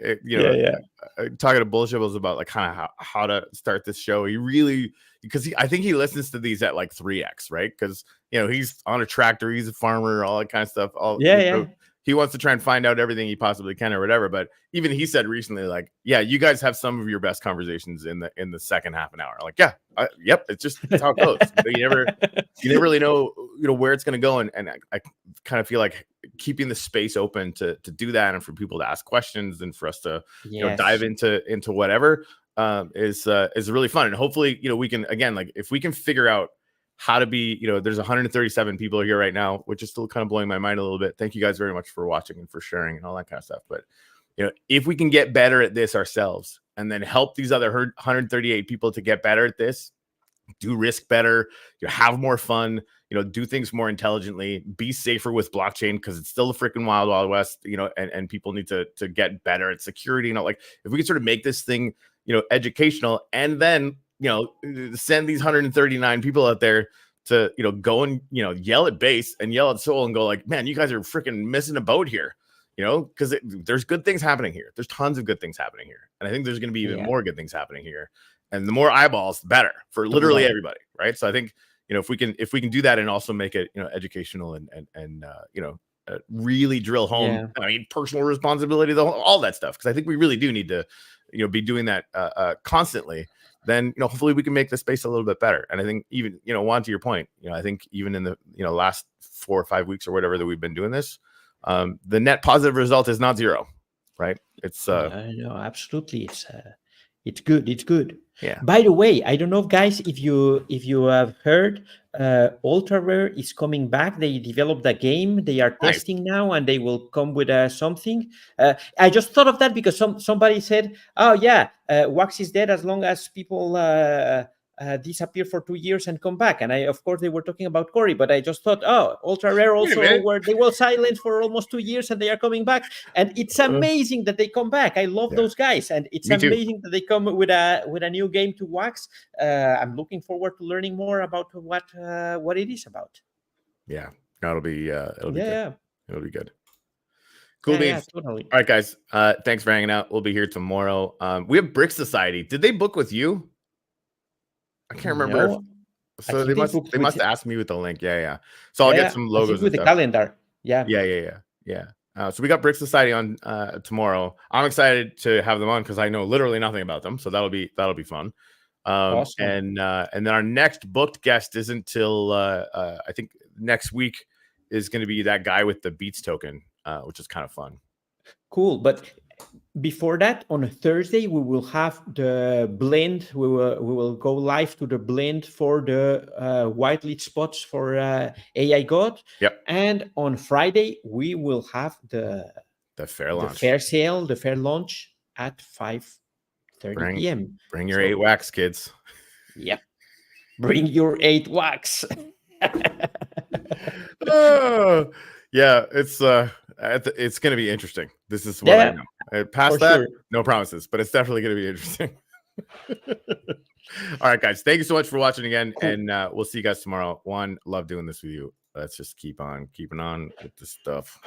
talking to Bullshit was about like kind of how to start this show. He really, because I think he listens to these at like 3x, right? Because he's on a tractor, he's a farmer, all that kind of stuff. He wants to try and find out everything he possibly can or whatever. But even he said recently, like, you guys have some of your best conversations in the second half an hour. Like, it's how it goes. You never really know, where it's going to go. And I kind of feel like keeping the space open to do that, and for people to ask questions, and for us to dive into whatever is really fun. And hopefully, we can, again, like if we can figure out how to be, there's 137 people here right now, which is still kind of blowing my mind a little bit. Thank you guys very much for watching and for sharing and all that kind of stuff. But, if we can get better at this ourselves and then help these other 138 people to get better at this, do risk better, have more fun, do things more intelligently, be safer with blockchain, because it's still the freaking wild, wild west, and people need to get better at security. Like if we could sort of make this thing, educational, and then, send these 139 people out there to, go and, yell at base and yell at Sol and go like, man, you guys are freaking missing a boat here, because there's good things happening here. There's tons of good things happening here. And I think there's going to be even more good things happening here. And the more eyeballs, the better for literally everybody. Right. So I think, if we can do that and also make it, educational and really drill home, I mean, personal responsibility, all that stuff. Because I think we really do need to, be doing that constantly. Then, hopefully we can make the space a little bit better. And I think even, Juan, to your point, I think even in the, last 4 or 5 weeks or whatever that we've been doing this, the net positive result is not 0, right? It's no, absolutely. It's good. It's good. Yeah. By the way, I don't know, guys, if you have heard, Ultra Rare is coming back. They developed a game. They are testing now, and they will come with something. I just thought of that because somebody said, "Oh yeah, Wax is dead as long as people disappear for 2 years and come back." And of course, they were talking about Cory, but I just thought, oh, Ultra Rare also they were silent for almost 2 years and they are coming back. And it's amazing that they come back. I love those guys, and it's amazing that they come with a new game to Wax. I'm looking forward to learning more about what it is about. Yeah, it'll be good. It'll be good. Cool beans. Yeah, totally. All right, guys. Thanks for hanging out. We'll be here tomorrow. We have Brick Society. Did they book with you? I can't remember. No, so they must ask me with the link. Yeah. So I'll get some logos with the calendar. Yeah. So we got Brick Society on tomorrow. I'm excited to have them on because I know literally nothing about them. So that'll be fun. Awesome. And then our next booked guest isn't till I think next week is going to be that guy with the Beats token, which is kind of fun. Cool, but before that, on a Thursday, we will have the blend. We will go live to the blend for the whitelist spots for AI God. Yep. And on Friday, we will have the fair launch, the fair launch at 5:30 p.m. Bring your 8 wax, kids. Yep. Bring your 8 wax. Yeah, it's going to be interesting. This is what I know. Past that, no promises, but it's definitely going to be interesting. All right, guys. Thank you so much for watching again, and we'll see you guys tomorrow. Juan, love doing this with you. Let's just keep on keeping on with this stuff.